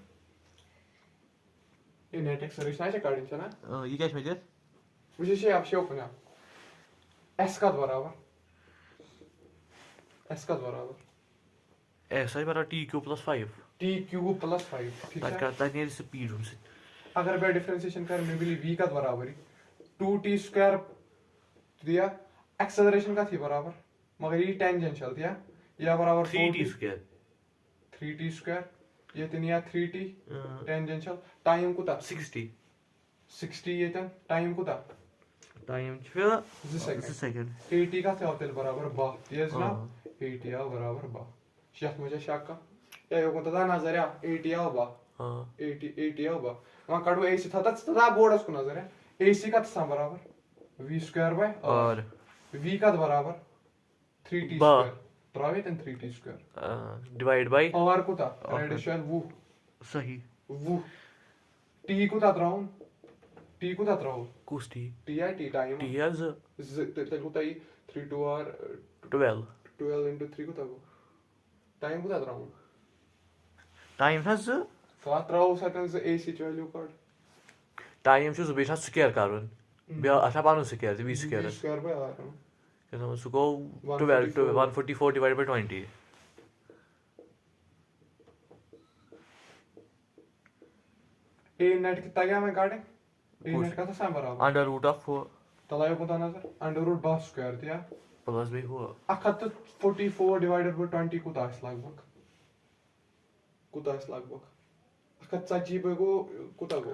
S1: ये नेट एक्सेलरेशन आहे काढून चे ना
S2: ये क्या है
S1: मुझे से आप शो करना s का बराबर s बराबर
S2: TQ plus 5
S1: TQ plus 5 ठीक है
S2: तक ये स्पीड हमसे
S1: अगर मैं डिफरेंशिएशन कर मैं मिली v का बराबर 2t स्क्वायर दिया एक्सेलरेशन का थी बराबर मगर ये टेंजेंशियल दिया या बराबर
S2: 3t स्क्वायर
S1: 3t स्क्वायर ये तनिया 3t टेंजेंशियल टाइम कुता 60 ये तन टाइम कुता
S2: टाइम छ
S1: 2
S2: सेकंड
S1: 80 का था होते बराबर 12 ये जनाब 80 आ बराबर 12 शेख मुझे शक का या यो कोता नजर आ 80 आ 12 हां 80 आ 12 वहां काढू AC था तदा बोर्ड उसको नजर है AC का था बराबर v स्क्वायर बाय
S2: और
S1: v का बराबर 3t स्क्वायर ट्रावे then 3t square
S2: divide by
S1: और कुता रेडिशन वो
S2: सही
S1: वो t कुता त्राउन t कुता त्राउ
S2: कुछ
S1: t है t टाइम
S2: t is
S1: ते कुता 3 2 r 12 into 3 कुता को टाइम कुता त्राउन
S2: टाइम has
S1: तो त्राउ सेकंड्स AC वैल्यू कार्ड
S2: टाइम छ बेटा स्क्वायर करन बे अच्छा पानो square v square
S1: square by r
S2: कैसे हम उसको 12 to 144 divided by 20
S1: A net कितना गया मैं काटे ए नेट का था बराबर
S2: अंडर रूट ऑफ 4
S1: तलायो कोता नजर अंडर रूट 12 स्क्वायर दिया
S2: प्लस भी हुआ
S1: 144 डिवाइडेड बाय 20 कोता आस लगभग लगभग 140 by गो कोता गो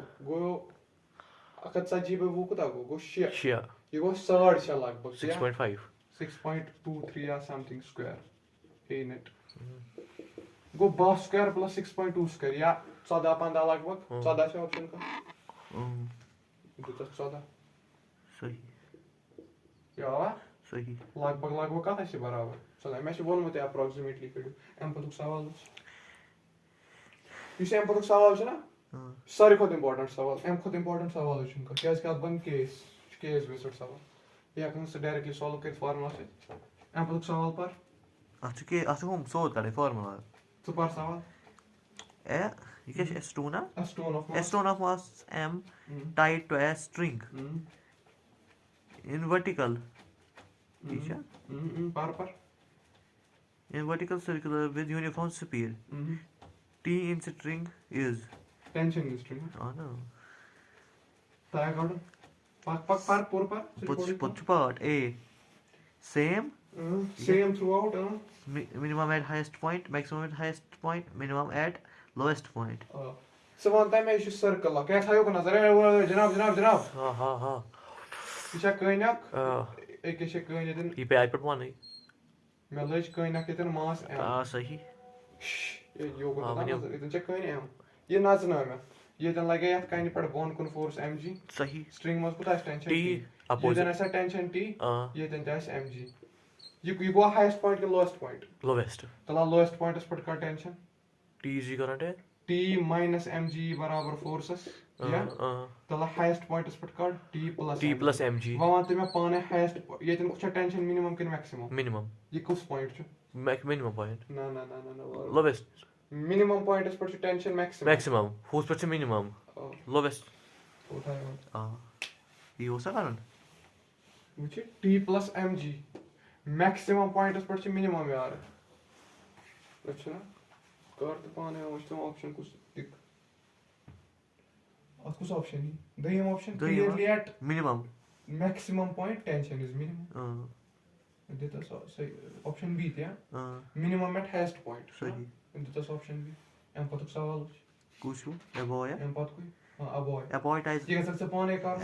S1: 140 by वो कोता गो 6
S2: 6
S1: ये गो 6.5 लगभग
S2: 6.5
S1: 6.23 या समथिंग स्क्वायर ए नेट गो 12 स्क्वायर प्लस 6.2 स्क्वायर या 14-15 लगभग 14 से ऑप्शन का तो 14
S2: सही
S1: या
S2: सही
S1: लगभग कथा से बराबर चलो मैं वोनमुत अप्रोक्सिमेटली करू एम पतुक सवाल यस एम पतुक सवाल छ ना सारे खुद इंपॉर्टेंट सवाल एम खुद इंपॉर्टेंट सवाल छ का क्या इसका बन केस बेस्ड सवाल या कौन से डायरेक्टली सॉल्व कर फार्मूला से एम पतुक सवाल पर
S2: अच्छा हम सोच करे फार्मूला
S1: तो पर सवाल
S2: ए ये क्या S2 ना
S1: a stone of
S2: mass m tied to a string in vertical ठीक है
S1: पर
S2: in vertical circular with uniform speed t in string is
S1: tension in string
S2: oh no
S1: ताया काढून पर पूर पर
S2: put part a same
S1: throughout
S2: minimum at highest point maximum at highest point minimum at lowest point
S1: सवाल time है issue circle ला क्या थायो का नजर है जनाब
S2: हाँ
S1: इशा कइनक एक इशा कइन दिन
S2: ये पे आई पर नहीं
S1: मैं लज कइनक इतन मास एम
S2: सही
S1: ये यो को नजर इतन चेक कइन एम ये नाचना है ये तन लगे यात कइन पर बोन कुन फोर्स mg
S2: सही
S1: स्ट्रिंग मस कुता टेंशन
S2: t
S1: ये
S2: opposite
S1: तन ऐसा टेंशन t ये तन जास mg ये गो हाईएस्ट पॉइंट के लोएस्ट पॉइंट
S2: lowest
S1: तला लोएस्ट पॉइंट इस पर का tension
S2: t is equal to
S1: t minus mg बराबर फोर्सेस या तला हाईएस्ट पॉइंट इस पर का t plus
S2: mg
S1: वहां ते में पाने हाईएस्ट ये तन कुछ टेंशन मिनिमम किन मैक्सिमम
S2: minimum
S1: ये कुछ पॉइंट छ
S2: minimum point
S1: ना
S2: lowest
S1: मिनिमम पॉइंट इस पर टेंशन
S2: maximum whose पर minimum lowest ये हो सकता है
S1: मुझे t plus mg maximum point इस पर मिनिमम यार अच्छा ना कर तो पाने मुझे ऑप्शन कुछ दिख और कुछ ऑप्शन नहीं दहीम option clearly at
S2: minimum
S1: maximum point tension is minimum देता सही ऑप्शन बी था मिनिमम एट हाईएस्ट पॉइंट
S2: सही
S1: देता ऑप्शन बी एम पतक सवाल
S2: कुछ ए बॉय
S1: एम पत कोई हां a boy
S2: ties
S1: ये कैसे पाने का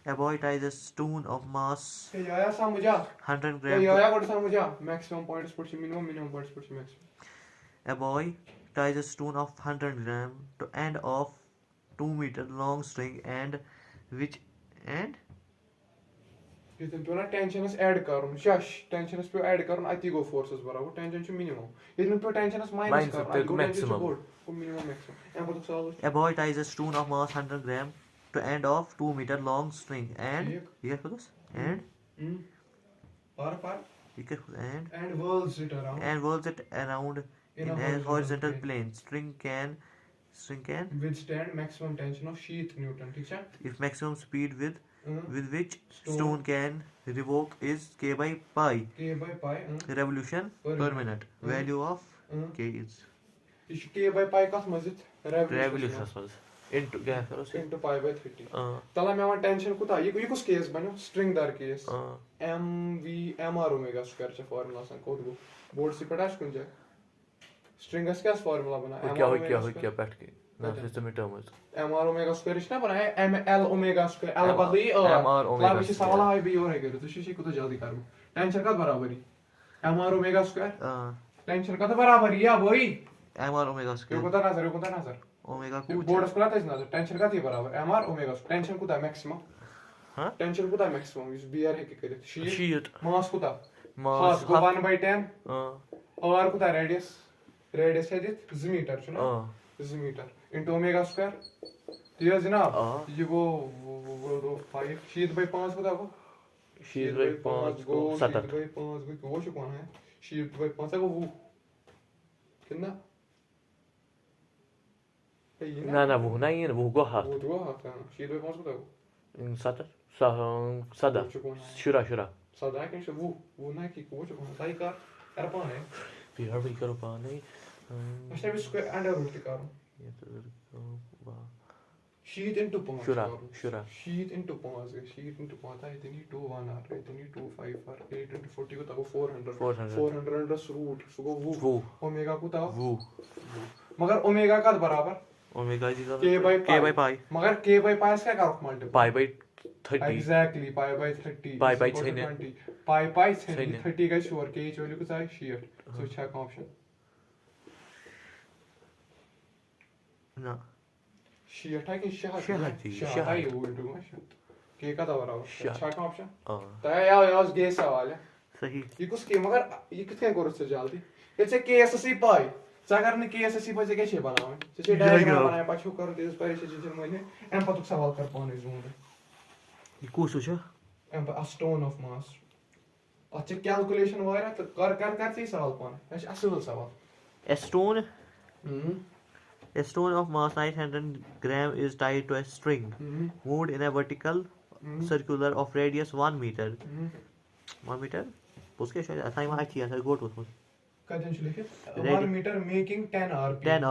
S2: a boy ties a stone of mass
S1: ये आया समझा
S2: 100 gram
S1: ये आया कोड समझा मैक्सिमम पॉइंट इस पर मिनिमम पॉइंट इस पर maximum
S2: a boy ties a stone of 100 gram to end of 2-meter long string and
S1: ये तो ना टेंशन इस ऐड करूं शश टेंशन इस पे ऐड करूं अति गो फोर्सेस बराबर टेंशन छ मिनिमम ये पे टेंशन इस माइनस करूं
S2: तो मैक्सिमम
S1: को मिनिमम मैक्सिमम एम तो solve
S2: a boy ties a stone of mass 100 gram to end of 2-meter long string and ये क्या होता है and
S1: पर
S2: ये क्या होता है
S1: and whirls it around
S2: in a horizontal plane string can
S1: withstand maximum tension of sheath newton ठीक है
S2: if maximum speed with which stone can revolve is k by pi revolution per minute value of k is
S1: इस k by pi का Majid
S2: revolution into क्या करो
S1: into pi by 30 तला में one tension कुता ये कुछ केस बनो स्ट्रिंग दार केस mr ओमेगा स्क्वायर चा फार्मूला सन कोड गो बोर्ड से पढ़ाश कुन जाए स्ट्रिंग का क्या फार्मूला बना
S2: क्या बैठ के ना सिस्टम में टर्म
S1: mr ओमेगा स्क्वायर इस ना बना है ml ओमेगा स्क्वायर l बदली
S2: mr ओमेगा
S1: लाभ इसे सवाल है भी और है करे तो शीशी को तो जल्दी करो टेंशन का बराबर ही mr ओमेगा स्क्वायर टेंशन का तो बराबर ही है भाई
S2: mr ओमेगा स्क्वायर
S1: यो कोता नजर
S2: ओमेगा को
S1: बोर्ड स्क्वायर था नजर टेंशन का थी बराबर mr ओमेगा टेंशन को था मैक्सिमम हां टेंशन को था मैक्सिमम इस br है के करे शीट मास को था मास को 1/10 और को था रेडियस है दिस मीटर छु ना मीटर इनटू ओमेगा स्क्वायर दिया जनाब ये वो 5 शीट बाय 5 को था वो शीट बाय 5 गो 7 बाय 5 गो वो कौन है शीट बाय 5 को वो कितना
S2: ना वो नहीं है वो गो हाथ
S1: वो हाथ का शीट बाय 5 को था
S2: वो 7 सदा शुरा
S1: सदा के वो ना कि वो कौन सही का कर पाने
S2: फिर भी करो पाने
S1: अच्छा भी स्क्वायर अंडर रूट करो
S2: ये तो
S1: शीत into 5
S2: शुरा
S1: शीत into 5 गए शीत into 5 था इतनी 2 1 आ रहा इतनी 2 5 आ 8 into 40 को तब 400 400 रूट सुगो वो ओमेगा को तब
S2: वो
S1: मगर ओमेगा का बराबर
S2: ओमेगा जी
S1: k by
S2: pi
S1: मगर k by pi क्या करो multiply
S2: pi by 30
S1: exactly pi by 30
S2: pi by
S1: 20
S2: 6
S1: pi 6 30 का श्योर k वैल्यू को चाहिए 60 सो क्या ऑप्शन
S2: ना
S1: 60 की 60
S2: 60
S1: ये वो इनटू k का बराबर अच्छा का ऑप्शन
S2: हां
S1: तो यार गे सवाल है
S2: सही
S1: ये कुछ के मगर ये कितने करो से जल्दी ये KSSC पाई अगर ने KSSC पे के छे बनावे छे डायग्राम बनाए पाछो कर दिस परीक्षा जे मैले एम पतुक सवाल कर पाने जोन
S2: ये कुछ छ
S1: am a stone of mass अच्छा कैलकुलेशन वायरा तो कर से सवाल पाने अच्छा असल सवाल
S2: a stone of mass 900 gram is tied to a string moved in a vertical circular of radius 1 meter 1 meter उसके शायद असाई में अच्छी है गोट उसमें
S1: कदन छ लिखित 1 meter making 10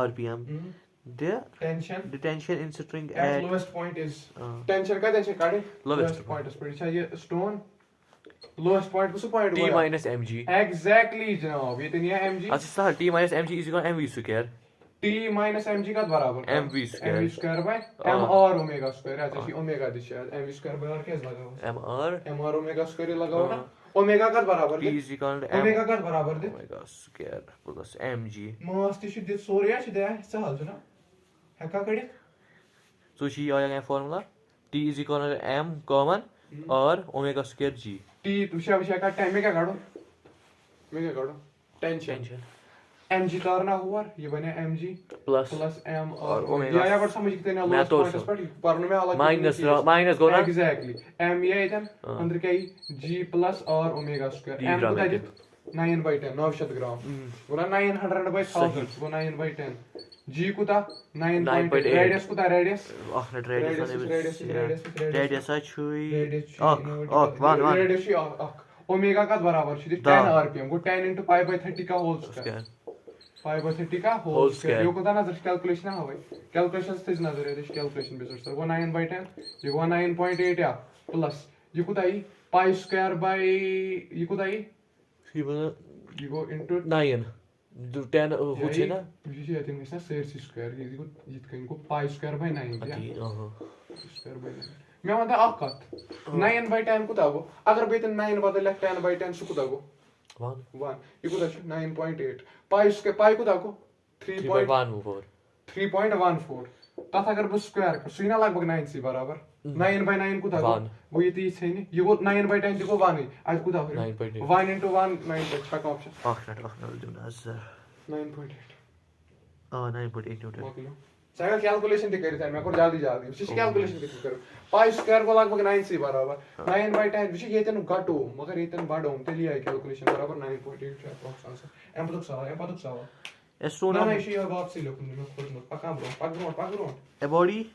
S1: rpm the tension
S2: in string
S1: at lowest point is tension का tension काटे lowest point is pretty अच्छा ये stone lowest point को point
S2: t minus mg
S1: exactly जनाब ये तो नहीं है mg
S2: अच्छा sir t minus mg is equal to mv square
S1: t minus mg का बराबर
S2: mv square
S1: by m r omega square अच्छा शी ओमेगा दी शायद mv square by r कैसे लगा
S2: m
S1: r omega square लगाओ ना ओमेगा का बराबर
S2: t is equal to
S1: omega का बराबर दे
S2: omega square plus mg
S1: मास ती दे सोरिया छ दे सहल छ ना हका कड़े
S2: so she आया formula t is equal to m common और omega square g
S1: t tussah विषय का टाइम में क्या काढो टेंशन mg तारना हुआ ये बने mg
S2: प्लस
S1: m
S2: और ओमेगा
S1: या पर समझ कितने लोएस्ट पॉइंट पर पढ़ने में अलग
S2: माइनस गो ना
S1: एग्जैक्टली m ये इधर अंदर क्या g प्लस और ओमेगा स्क्वायर m को दे 9/10 900 ग्राम बोला 900/1000 वो 9/10 g को था 9.8 रेडियस को था रेडियस
S2: रेडियस छुई
S1: रेडियस ओमेगा का बराबर छ 10 rpm को 10 into pi by 30 का होल स्क्वायर pi by 30 का होल स्क्वायर यो को था नजर कैलकुलेशन है भाई कैलकुलेशन से नजर है कैलकुलेशन बेस सर वो 9/10 ये 9.8 या प्लस ये को था pi स्क्वायर बाय ये को था ये को into
S2: 9 10 हो छे ना
S1: ये है दिन से सेर स्क्वायर ये को जित कहीं को pi स्क्वायर बाय 9 या स्क्वायर बाय 9 मैं मानता आकत 9/10 को था वो अगर बेतन 9 बदल 10/10 सु को था वो 1 ये को था 9.8 pi स्क्वायर pi को था को 3.14 तथा अगर बस स्क्वायर कर सुना लगभग 9 से बराबर 9/9 को था वो ये 30 है नहीं ये वो 9/10 देखो 1 है आज को था 1 into 1 9 का ऑप्शन 9.8
S2: न्यूटन
S1: सारा कैलकुलेशन ते करी था मैं को जल्दी विशेष कैलकुलेशन किस करो pi स्क्वायर को लगभग 9 से बराबर 9/10 विशेष ये तन घटो मगर ये तन बढ़ो ते लिया कैलकुलेशन बराबर 9.8 अप्रोक्स एम पतुक सवाल
S2: Astronomer.
S1: No, she got see look no.
S2: A body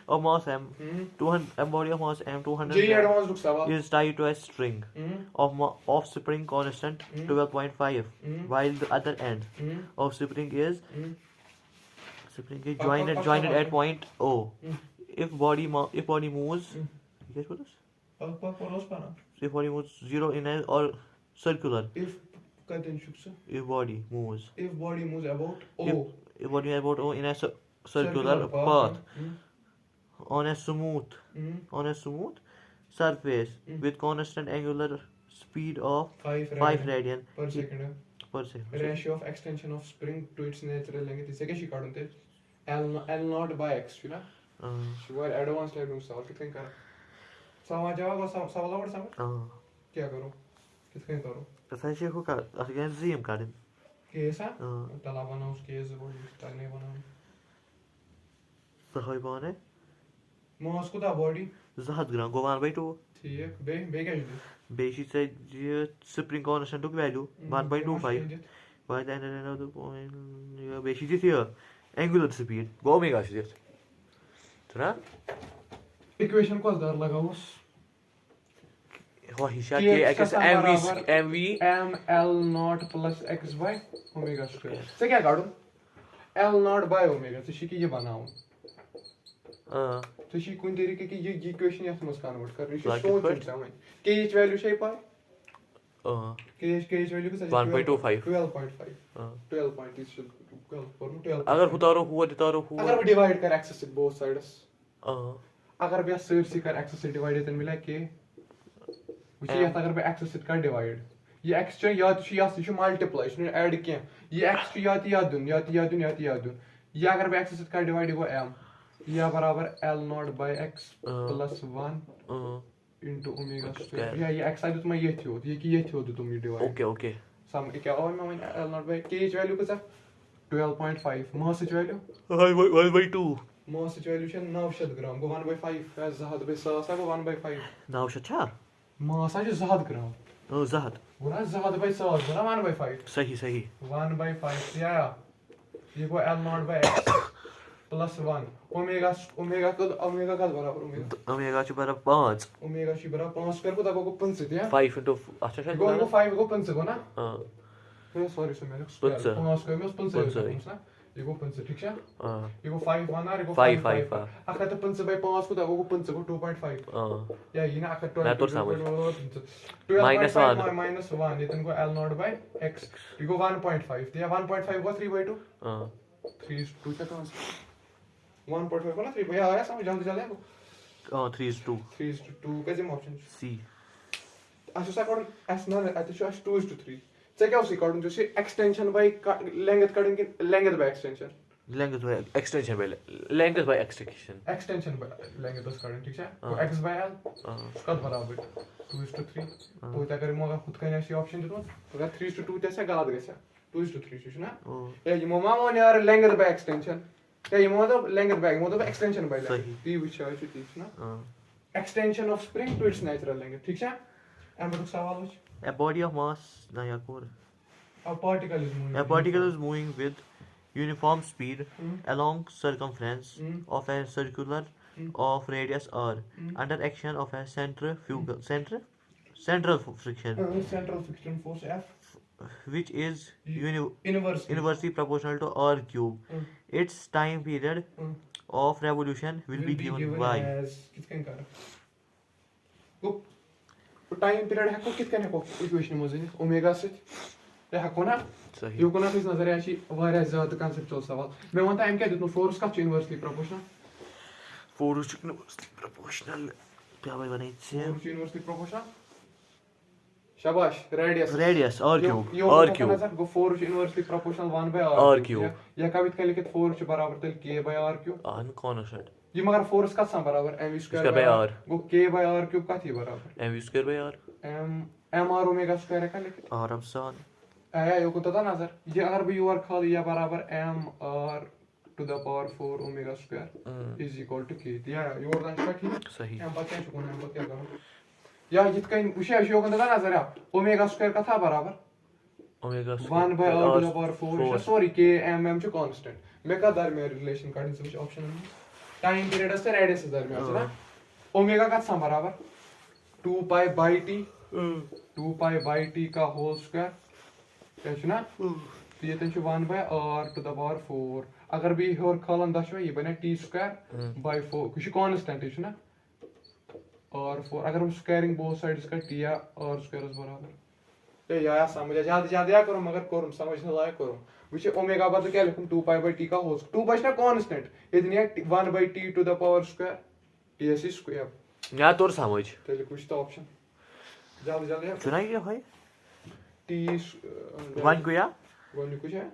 S2: of mass m 200 a body of mass m 200
S1: G advance look sawal
S2: is tied to a string of spring constant 12.5 while the other end of spring is joined at point O. If body moves guess what is? If body moves 0 in a or circular. If body moves
S1: about O.
S2: If body moves about O in a circular path on a smooth surface with constant angular speed of 5 radian
S1: per second. Ratio of extension of spring to its natural length is कैसे काढून ते L naught by x you know. Sugar advance level सवाल कितने कर सवाल जवाब सवाल और समझ क्या करो कितने करो
S2: Essentially, who got against Zim garden?
S1: Kesa? Tala बनाओ उसके ऐसे बोल तलने बनाओ
S2: तो होई बने
S1: मास को ता बॉडी
S2: 7 ग्राम go 1/2
S1: ठीक है बे क्या है
S2: base she said spring constant took value 1.25 by the end of the point base she here angular speed go omega she did तरा
S1: इक्वेशन को दर लगाओ
S2: वही mv
S1: m l naught plus x by omega square से क्या काढूं l naught by omega तो शिकी ये बनाऊं तो शी कुन तरीके की ये इक्वेशन यथ मस कन्वर्ट कर रही
S2: Like
S1: सोच
S2: it,
S1: समझ के एच वैल्यू छे पाए के एच वैल्यू कितना
S2: 1.25
S1: 12.5 12 पॉइंट इज 12 फॉर 12
S2: अगर हुतारो हुआ दितारो हुआ
S1: अगर we divide कर एक्सेस बोथ साइड्स
S2: uh,
S1: अगर बे सरसी कर एक्सेस डिवाइड तन मिला के वच यथ अगर बे एक्सेस कर डिवाइड ये एक्स छ या तो या छ मल्टीप्लाई छ ऐड के ये एक्स छ या दुन ये अगर बे एक्सेस कर डिवाइड गो m या बराबर L naught by x plus 1 into omega square या ये x आदि तुम ये थी ये की ये थी तुम ये डिवाइड
S2: ओके
S1: सम क्या और मैं L naught by k value कितना 12.5 मास वैल्यू
S2: 1/2
S1: मास वैल्यू छ 900 ग्राम गो 1/5 है जहाद बे 100 गो 1/5
S2: 900 छा
S1: मास है जहाद ग्राम
S2: जहाद
S1: गो ना जहाद बाय 100 गो ना 1/5
S2: सही
S1: 1/5 या ये गो L naught by x plus 1 omega का बराबर
S2: ओमेगा छ बराबर 5
S1: ओमेगा शी बराबर 5 स्क्वायर को तब को 5 दिया
S2: 5 into अच्छा शायद
S1: गो 5 गो 5 गो ना
S2: हां
S1: सॉरी सो मैंने
S2: 5
S1: स्क्वायर में 5 ना ये गो 5 ठीक है ये गो 5 1 और ये गो
S2: 5
S1: अगर तो 5 बाय 5 को तब को 5 को 2.5 या ये ना अगर 12
S2: मैं तो समझ
S1: -1 ये तनको L नॉट बाय x ये गो 1.5 दिया 1.5 को 3/2 3 is 2 का 1.5 को ना 3 भैया आया समझ जल्दी चले
S2: 3:2
S1: 3:2 कैसे ऑप्शन
S2: C
S1: अच्छा सा कोड एस ना आता छ 2:3 चेक आउट सी कोड जो से एक्सटेंशन बाय लेंथ कटिंग के length by extension
S2: length by extension by length by
S1: extension by length बस कटिंग ठीक है तो x बाय l कद बराबर 2:3 तो अगर मगा खुद का ऐसी ऑप्शन दो तो अगर 3:2 जैसे गलत गया 2:3 छ ना ये ममा वन यार लेंथ बाय एक्सटेंशन या ये मतलब लेंथ बाय मतलब एक्सटेंशन बाय लेंथ टी विच है ठीक ना extension of spring to its natural length ठीक है एम बता सवाल है
S2: a body of mass na yakor
S1: a particle is moving
S2: with uniform speed along circumference of a circular of radius r under action of a central friction
S1: force F
S2: which is
S1: inversely
S2: proportional to r cube its time period of revolution will be given by
S1: as कितने कर गो time period है को कितने है को equation में omega से या है को ना
S2: सही
S1: यो को ना किस नजर आशी वारिया ज्यादा कांसेप्चुअल सवाल मैं वंता एम क्या दितनो फोर्स का इनवर्सली प्रोपोर्शनल
S2: फोर्स proportional क्या भाई बनाई छे
S1: फोर्स इनवर्सली प्रोपोर्शनल शाबाश
S2: radius r cube
S1: go force inversely proportional 1 by
S2: r cube
S1: या कवित का लिखित फोर्स बराबर तल k by r cube
S2: अन कॉन्स्टेंट
S1: ये मगर फोर्स का सम बराबर mv स्क्वायर
S2: by r
S1: गो k by r क्यूब का थी बराबर
S2: mv square by r
S1: m r omega square का लिखित
S2: r अब सन
S1: आया यो को तो नजर ये अगर भी u r खाली या बराबर m r to the power 4 omega square is equal to k दिया यो और का ठीक
S2: सही
S1: हम पता है चुका हम पता करो या जितकन उसे यो को तो नजर आ ओमेगा स्क्वायर का था बराबर
S2: omega
S1: 1 by r to the power 4 sorry k m जो कांस्टेंट मैं का दरमियान रिलेशन काढने से ऑप्शन है टाइम पीरियड असते रेडियस दरमियान है ना ओमेगा का सम बराबर 2 pi by t 2 pi by t का होल स्क्वायर है ना तो ये तन 1 by r to the power 4 अगर भी और खालन दश ये बने t स्क्वायर बाय 4 कुछ कांस्टेंट है ना और 4 अगर हम स्क्वायरिंग बोथ साइड्स का t या r स्क्वायर बराबर ये या समझ जल्दी जल्दी या करो मगर करो समझने लायक करो which ओमेगा बदल क्या लिखूं 2 पाई बाय t का होल 2 पाई ना कांस्टेंट इतनी है 1 by t to the power square t square
S2: या तोर समझ
S1: तेरे कुछ तो ऑप्शन जल्दी जल्दी
S2: सुनाई क्या भाई
S1: t
S2: वन को या
S1: वन कुछ है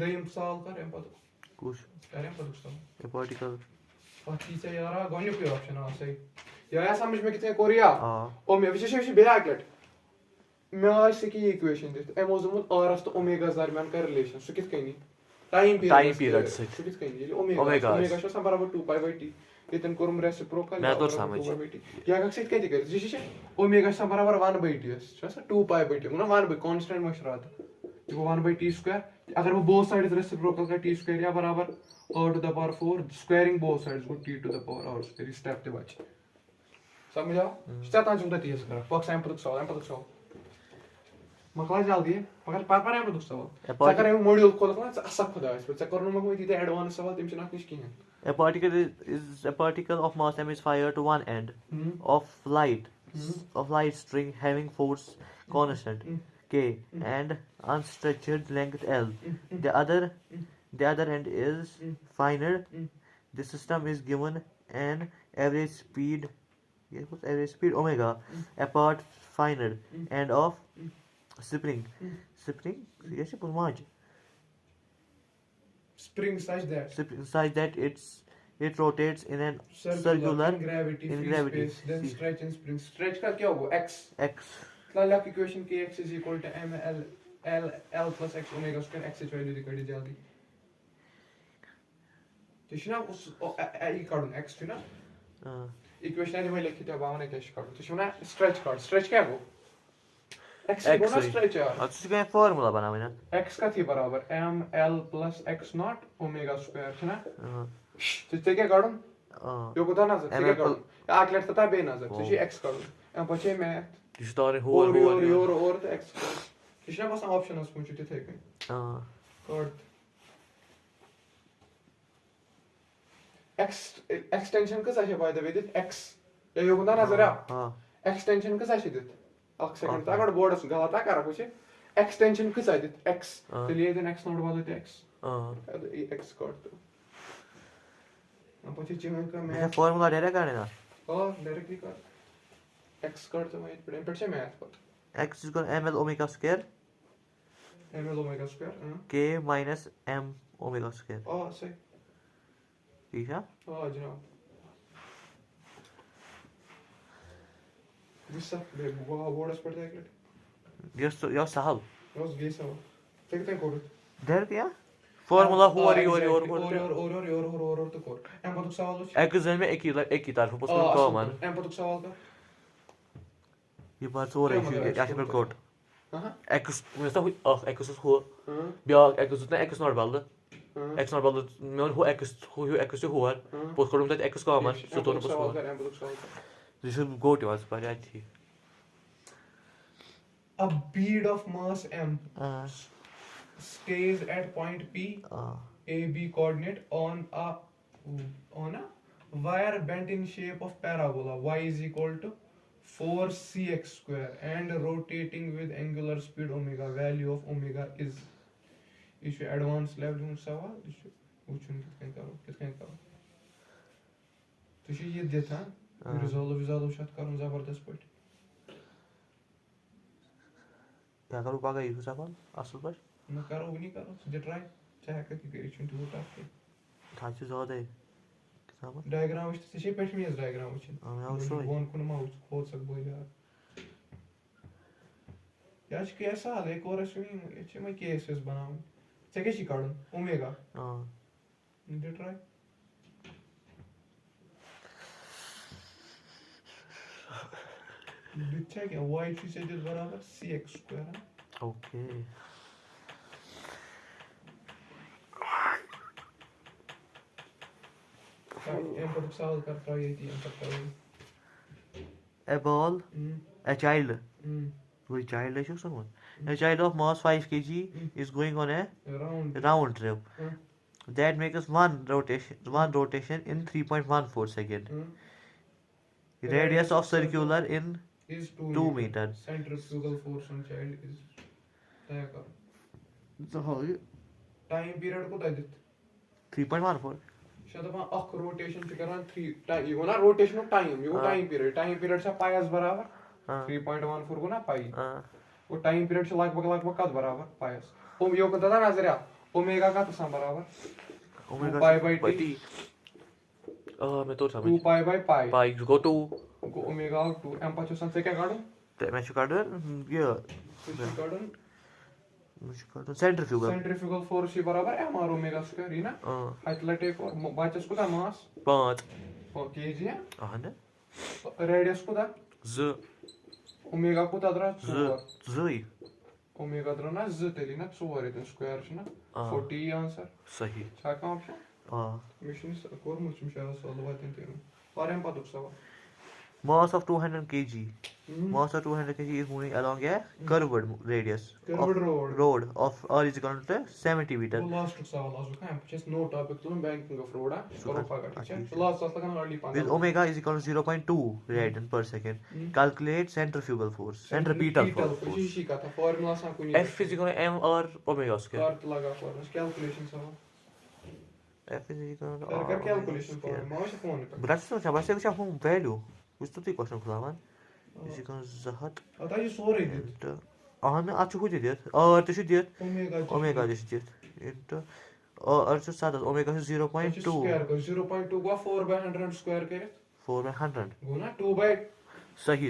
S1: दयम साल कर एम पता
S2: कुछ
S1: अरे पता
S2: ये पार्टिकल
S1: बाकी से यार गोन्यु कोई ऑप्शन आ सही या समझ में कितने कोरिया
S2: हां
S1: ओ मैं विशेष बेयाकलेट मैं आज से की इक्वेशन दित एमोजमुल r तो ओमेगा दरमियान का रिलेशन सो कित कहीं टाइम पीरियड से कित कहीं ओमेगा से बराबर 2 पाई बाय t इतन कोरम रेसिप्रोकल
S2: मैं तो समझ
S1: या का से कहते कर जिसे ओमेगा से बराबर 1 बाय t है 2 पाई बाय t ना 1 बाय कांस्टेंट में शरात ये 1 बाय t स्क्वायर अगर वो बोथ साइड्स रेसिप्रोकल का t स्क्वायर या बराबर r to the power 4 squaring both sides को t to the power r square step ते बच समझा स्टेप तां जुमता t square for example solve मकला जल्दी मगर पर एम सवाल
S2: Apart-
S1: अगर मॉड्यूल खोलक ना असा खुदास पे कर मक तीत एडवांस सवाल तम निश कहें
S2: A particle of mass m is fired to one end of light string having force constant k and unstretched length L. The other end is fired. The system is given an average speed omega apart fired end of spring. Yes,
S1: spring such that
S2: it rotates in an circular
S1: in gravity
S2: in
S1: free
S2: gravity.
S1: space then
S2: See.
S1: stretch and spring stretch का क्या होगा x
S2: X
S1: lakh equation के x is equal to l plus x omega square x value दिखाई जल्दी तो शना उस ई काढून x थी ना इक्वेशन ने मैं लिखी थी भावना क्या काढून तो शना स्ट्रेच क्या हो x को ना स्ट्रेच यार
S2: अब इसका फॉर्मूला बनाओ ना
S1: x का थी बराबर m l plus x naught omega square है ना तो क्या काढून यो को था ना सर क्या काढून आकलेट था बे ना सर तो ये x काढून हम बचे मैथ
S2: Die staan hoor.
S1: और तो x किसने बस ऑप्शन उस पूछे थे कहीं कार्ड एक्सटेंशन का सही by the way this x या यो बंदा नजर आ एक्सटेंशन का सही दिस एक सेकंड तक बोर्ड से गलत कर कुछ एक्सटेंशन का सही दिस x तो लिए देन x नोट वाले थे x x कार्ड तो हम पूछे चिंगन का मैं
S2: फॉर्मूला डायरेक्ट करने ना
S1: डायरेक्टली कर x कार्ड तो मैं पर से मैथ पर
S2: x is equal to ml omega square
S1: ml omega square
S2: k minus m omega square.
S1: सही
S2: ठीक है
S1: जनाब Vissa बोर्ड पर देख ले
S2: jag sahal
S1: रोज गे सब ते कोड
S2: der क्या फॉर्मूला हुआ री और
S1: तो कोड एम पर सवाल
S2: x is में एक ही तरफ बस कॉमन
S1: एम पर सवाल का
S2: ये बात हो रही है या पर कोड x में तो x is हो x is ना x not balde x not balde में हो x से हुआ पोस्ट कोड में x कॉमन सो तो पोस्ट कोड
S1: एम पर सवाल का
S2: this should go to us but I see
S1: a bead of mass m stays at point p a b coordinate on a wire bent in shape of parabola y is equal to 4cx square and rotating with angular speed omega. Value of omega is issue advanced level में सवाल issue पूछूं किसके करो तो ये देता resolve शायद करूं जबरदस्त पट
S2: क्या करूं पागा ये सवाल असल पर
S1: न करो नहीं करो सीधे ट्राई चाहे कि करेक्शन टू टास्क
S2: था जो ज्यादा है किताब
S1: डायग्राम वच से पेट में डायग्राम वच
S2: मैं उसो
S1: वन कोन माउस खोल सक बोल यार कि ऐसा है एक और सुनी ये मैं केसेस बनाऊं चेक ही काढून omega they try check y she said is बराबर cx square
S2: ओके
S1: एम पर सवाल करता है ये एम पर
S2: a ball a child वही child है someone a child of mass 5 kg is going on a round trip that makes one rotation in 3.14 second radius of circular in
S1: is
S2: 2 meter.
S1: Centrifugal force on child is तय कर
S2: so how
S1: time period को तय दित
S2: 3.14
S1: शायद अपन अख rotation च करन 3 time यो ना rotation of time yo time period से पाई बराबर 3.14 को ना पाई वो टाइम पीरियड से लगभग कद बराबर पाई ओम यो को दादा नजर आ ओमेगा का तो बराबर
S2: ओमेगा
S1: पाई बाय t
S2: मैं तो समझ
S1: 2 pi by pi
S2: pi go to
S1: omega 2 एम 5 से क्या काढूं
S2: ते मैं शुरू कर ये
S1: काढूं
S2: सेंट्रीफ्यूगल
S1: फोर्स बराबर m r ओमेगा स्क्वायर है ना हाइटला टेक और बाचस को मास
S2: 5
S1: केजी है
S2: ahne
S1: रेडियस को
S2: z
S1: ओमेगा को दरा
S2: z
S1: ओमेगा दरा ना z तेली ना 4 इतन स्क्वायर है ना 40 आंसर
S2: सही
S1: क्या का ऑप्शन मिशन कोर मुझ में शायद सॉल्व हुआ थे और हम पा दो सवाल
S2: Mass of 200 kg. Mass of 200 kg is moving along a curved radius
S1: Curved
S2: of
S1: road.
S2: of r is equal to 70 meter.
S1: वो लास्ट सवाल आज का just no topic तो banking of road करो पकड़ ठीक है
S2: ठीक
S1: तो लास्ट साल का early
S2: With omega is equal to 0.2 radian per second. Calculate centrifugal force. Centripetal force.
S1: इसी का था फॉर्मूला सा कोई
S2: F is equal to m r omega square.
S1: Cart लगा फॉर्मूला कैलकुलेशन सवाल
S2: F is equal to
S1: कर कैलकुलेशन फॉर्मूला माउस फोन पे
S2: But that's not just a value. Which to the question खुलावन. Is equal to zahat.
S1: आता ये सोरे दे
S2: Ahme açı hoca diyor. R tuşu diyor.
S1: Omega
S2: Omega diyor. Into R tuşu sada omega 0.2.
S1: Square को 0.2 को 4/100 square करे
S2: 4 by 100.
S1: गुना 2/2
S2: सही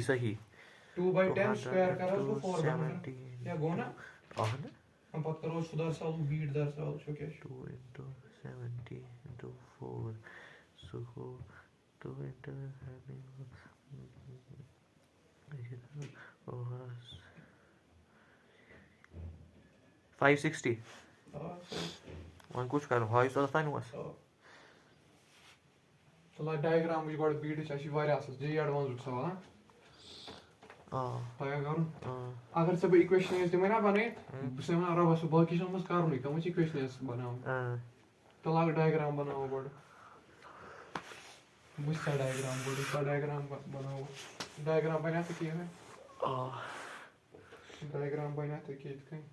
S1: 2/10 square करो उसको 4/100
S2: 70.
S1: या गुना
S2: Ahme
S1: हम बात करो सुधार साल बीट दर साल जो क्या
S2: 2 into 70 into 4. So 2 into 560. One kuch kar how is the was.
S1: चला डायग्राम विच गॉट बीट छ वारिया असल जे एडवांस सवाल तया करूँ अगर सब इक्वेशन इस दिमाग ना बने उससे मैं आराम से बाकी चीज़ों में करूँ नहीं कम इक्वेशन इस बनाऊँ तो लाग डायग्राम बनाऊँ बोर्ड मुझसे डायग्राम बोर्ड इसका डायग्राम बनाऊँ डायग्राम बना तो क्या है डायग्राम बना तो क्या कहीं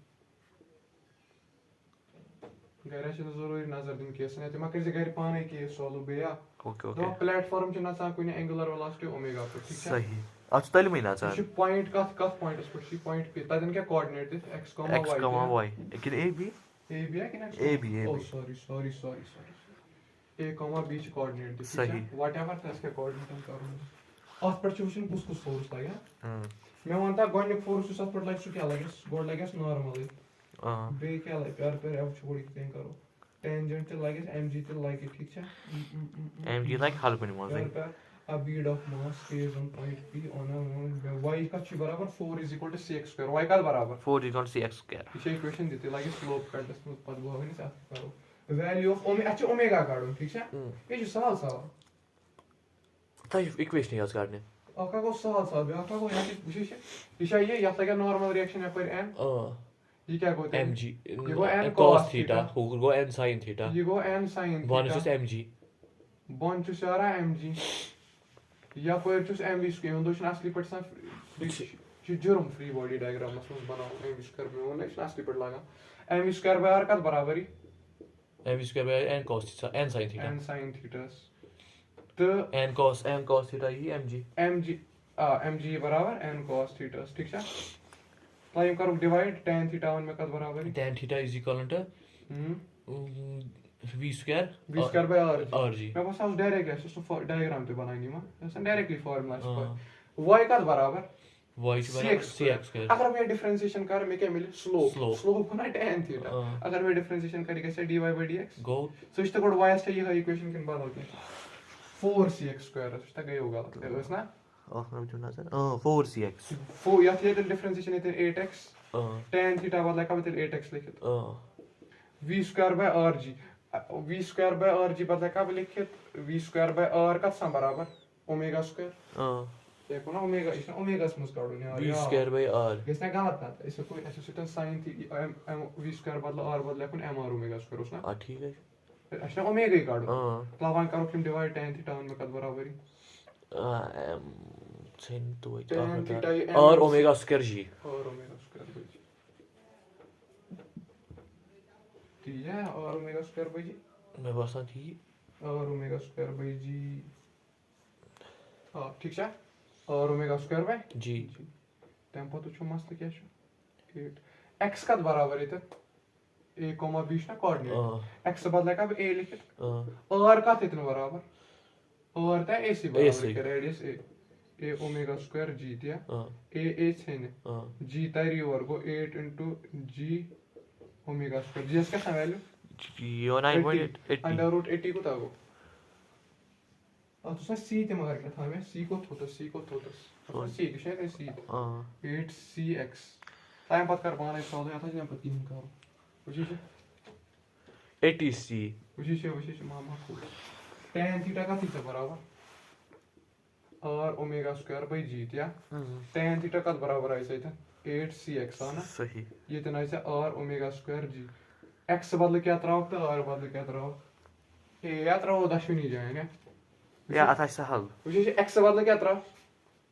S1: गैर से जरूरी नजर दिन केस नहीं तो मैं किसी गैर पाने की सॉल्व बेया
S2: ओके
S1: तो प्लेटफॉर्म चुना सा कोई एंगुलर वेलोसिटी ओमेगा पे ठीक है
S2: सही आज तल में ना
S1: ये पॉइंट का पॉइंट इस पर पॉइंट पे तदन क्या कोऑर्डिनेट दिस x,
S2: y लेकिन a b
S1: है कि ना
S2: a b
S1: ओ सॉरी a, b च कोऑर्डिनेट दिस
S2: सही
S1: व्हाटएवर था इसके कोऑर्डिनेट हम करूंगा और पर चूशन कुछ फोर्स लगा मैं मानता गोनिक फोर्स उस पर लाइक सु क्या लगे गोड लगे नॉर्मली बे क्या लगे पर अब छोड़ी थिंग करो टेंजेंट तो लगे mg तो लगे ठीक है
S2: mg like half minimum
S1: a bead of mass is on point P on a y का ची बराबर 4 is equal to cx square y का बराबर
S2: 4 is equal to cx square
S1: ये इक्वेशन देते लगे स्लोप का डिस्टेंस पद वो है नहीं साथ करो वैल्यू ऑफ ओमेगा अच्छा ओमेगा काढो ठीक है ये जो सवाल
S2: ताई इक्वेशन याद करने
S1: आका को सवाल आका को यहाँ की विशेष ये या लगे नॉर्मल रिएक्शन है पर n ये क्या होता है
S2: mg
S1: ये वो n
S2: cos theta who go n sin theta
S1: ये वो n sin theta
S2: one is just mg
S1: one चुस आ रहा है mg या पर चुस mv स्क्वायर उन दोषन असली पर सा जुर्म फ्री बॉडी डायग्राम मसलन बनाओ mv स्क्वायर में वो नहीं असली पर लगा mv स्क्वायर बाय r का बराबर ही
S2: mv square by n cos theta n sin theta
S1: n sin theta तो
S2: n cos theta ही
S1: mg बराबर n cos theta ठीक है टाइम करो डिवाइड tan थीटा 1 में कद बराबर है
S2: tan theta is equal to v square
S1: by
S2: rg
S1: मैं बस उस डायरेक्ट है उसको डायग्राम पे बनानी मां ऐसा डायरेक्टली फार्मूला इसका y कद बराबर
S2: y cx square
S1: अगर मैं डिफरेंशिएशन कर मैं क्या मिले स्लोप होना tan थीटा अगर मैं डिफरेंशिएशन करी कैसे dy by dx
S2: go
S1: सो इस तक y से ये इक्वेशन के बदल के 4cx स्क्वायर इस तक गई होगा बस ना
S2: मैं जो नजर 4cx
S1: 4 या फिर डिफरेंशिएशन है 8x tan थीटा बदला का मतलब 8x लिखित v square bye rg v square bye rg बदला का लिखित v स्क्वायर बाय r का सम बराबर ओमेगा स्क्वायर देखो ना ओमेगा इसमें ओमेगा स्मूथ काढो ने
S2: v स्क्वायर बाय r
S1: इसने गलत था इससे कोई एसोसिएटेड sin v स्क्वायर बदला r बदला अपन mr ओमेगा स्क्वायर उसना
S2: हां ठीक है
S1: अच्छा ओमेगा ही काढो प्लावान करो किम डिवाइड tan थीटा 1 में कद बराबर ही
S2: sin तो
S1: tan theta
S2: r omega square g
S1: और ओमेगा स्क्वायर बाय ठीक है और ओमेगा स्क्वायर बाय जी
S2: मैं बस थी
S1: और ओमेगा स्क्वायर बाय जी हां ठीक है और ओमेगा स्क्वायर बाय
S2: जी
S1: टेम्पो तो छु मस्त क्या छु 8 x का बराबर है तो a b ना कोऑर्डिनेट x बदला का a लिखित r का कितना बराबर r था a से बराबर radius a omega square g दिया a छेने g तारी ओवर को 8 into g omega square g इसका वैल्यू
S2: 9.80
S1: अंडर रूट 80 को था वो तो c ते मगर क्या था मैं c को तो c की शायद c 8cx टाइम पत कर पाने सॉल्व या था जब पत तीन करो वशी
S2: 80c
S1: वशी मामा को tan थीटा का थीटा बराबर r omega square by g या tan theta कत बराबर आए सही था 8cx ना
S2: सही
S1: ये तो ना इसे r omega square g x बदल क्या तराव तो r बदल क्या तराव ए या तराव दशवनी जाएंगे
S2: या अथा सहल
S1: वो ये x बदल क्या तराव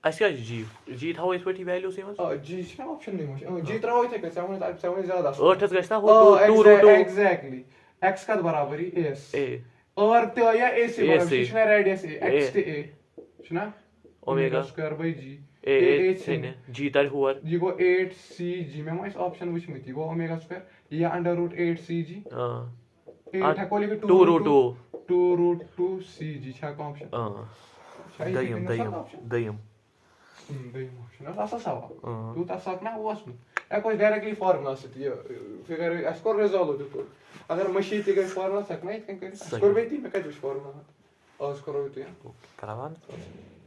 S2: अस क्या जी थाओ इस पटी वैल्यू से
S1: g छना ऑप्शन नहीं मुझे g तराव इथे के 7 ज्यादा
S2: 8 गस ना हो 2
S1: एग्जैक्टली x कत बराबर ही a
S2: ए
S1: r तो या a से बराबर छना रेडियस x ते a छना
S2: ओमेगा
S1: स्क्वायर बाय g
S2: ए छने जी तर हुवर
S1: ये गो 8cg में इस ऑप्शन विच में थी गो ओमेगा स्क्वायर या √8cg 8 है कोली 2√2cg छा का ऑप्शन
S2: दयम
S1: ऑप्शन असा सवाल तू तसा ना ओस एक कोई डायरेक्टली फार्मूला से ये फिगर स्कोर रिजॉल्व तो अगर मशीन ते गई फार्मूला सकना है कर स्कोर बेती मैं का फार्मूला आज करो तो
S2: करावान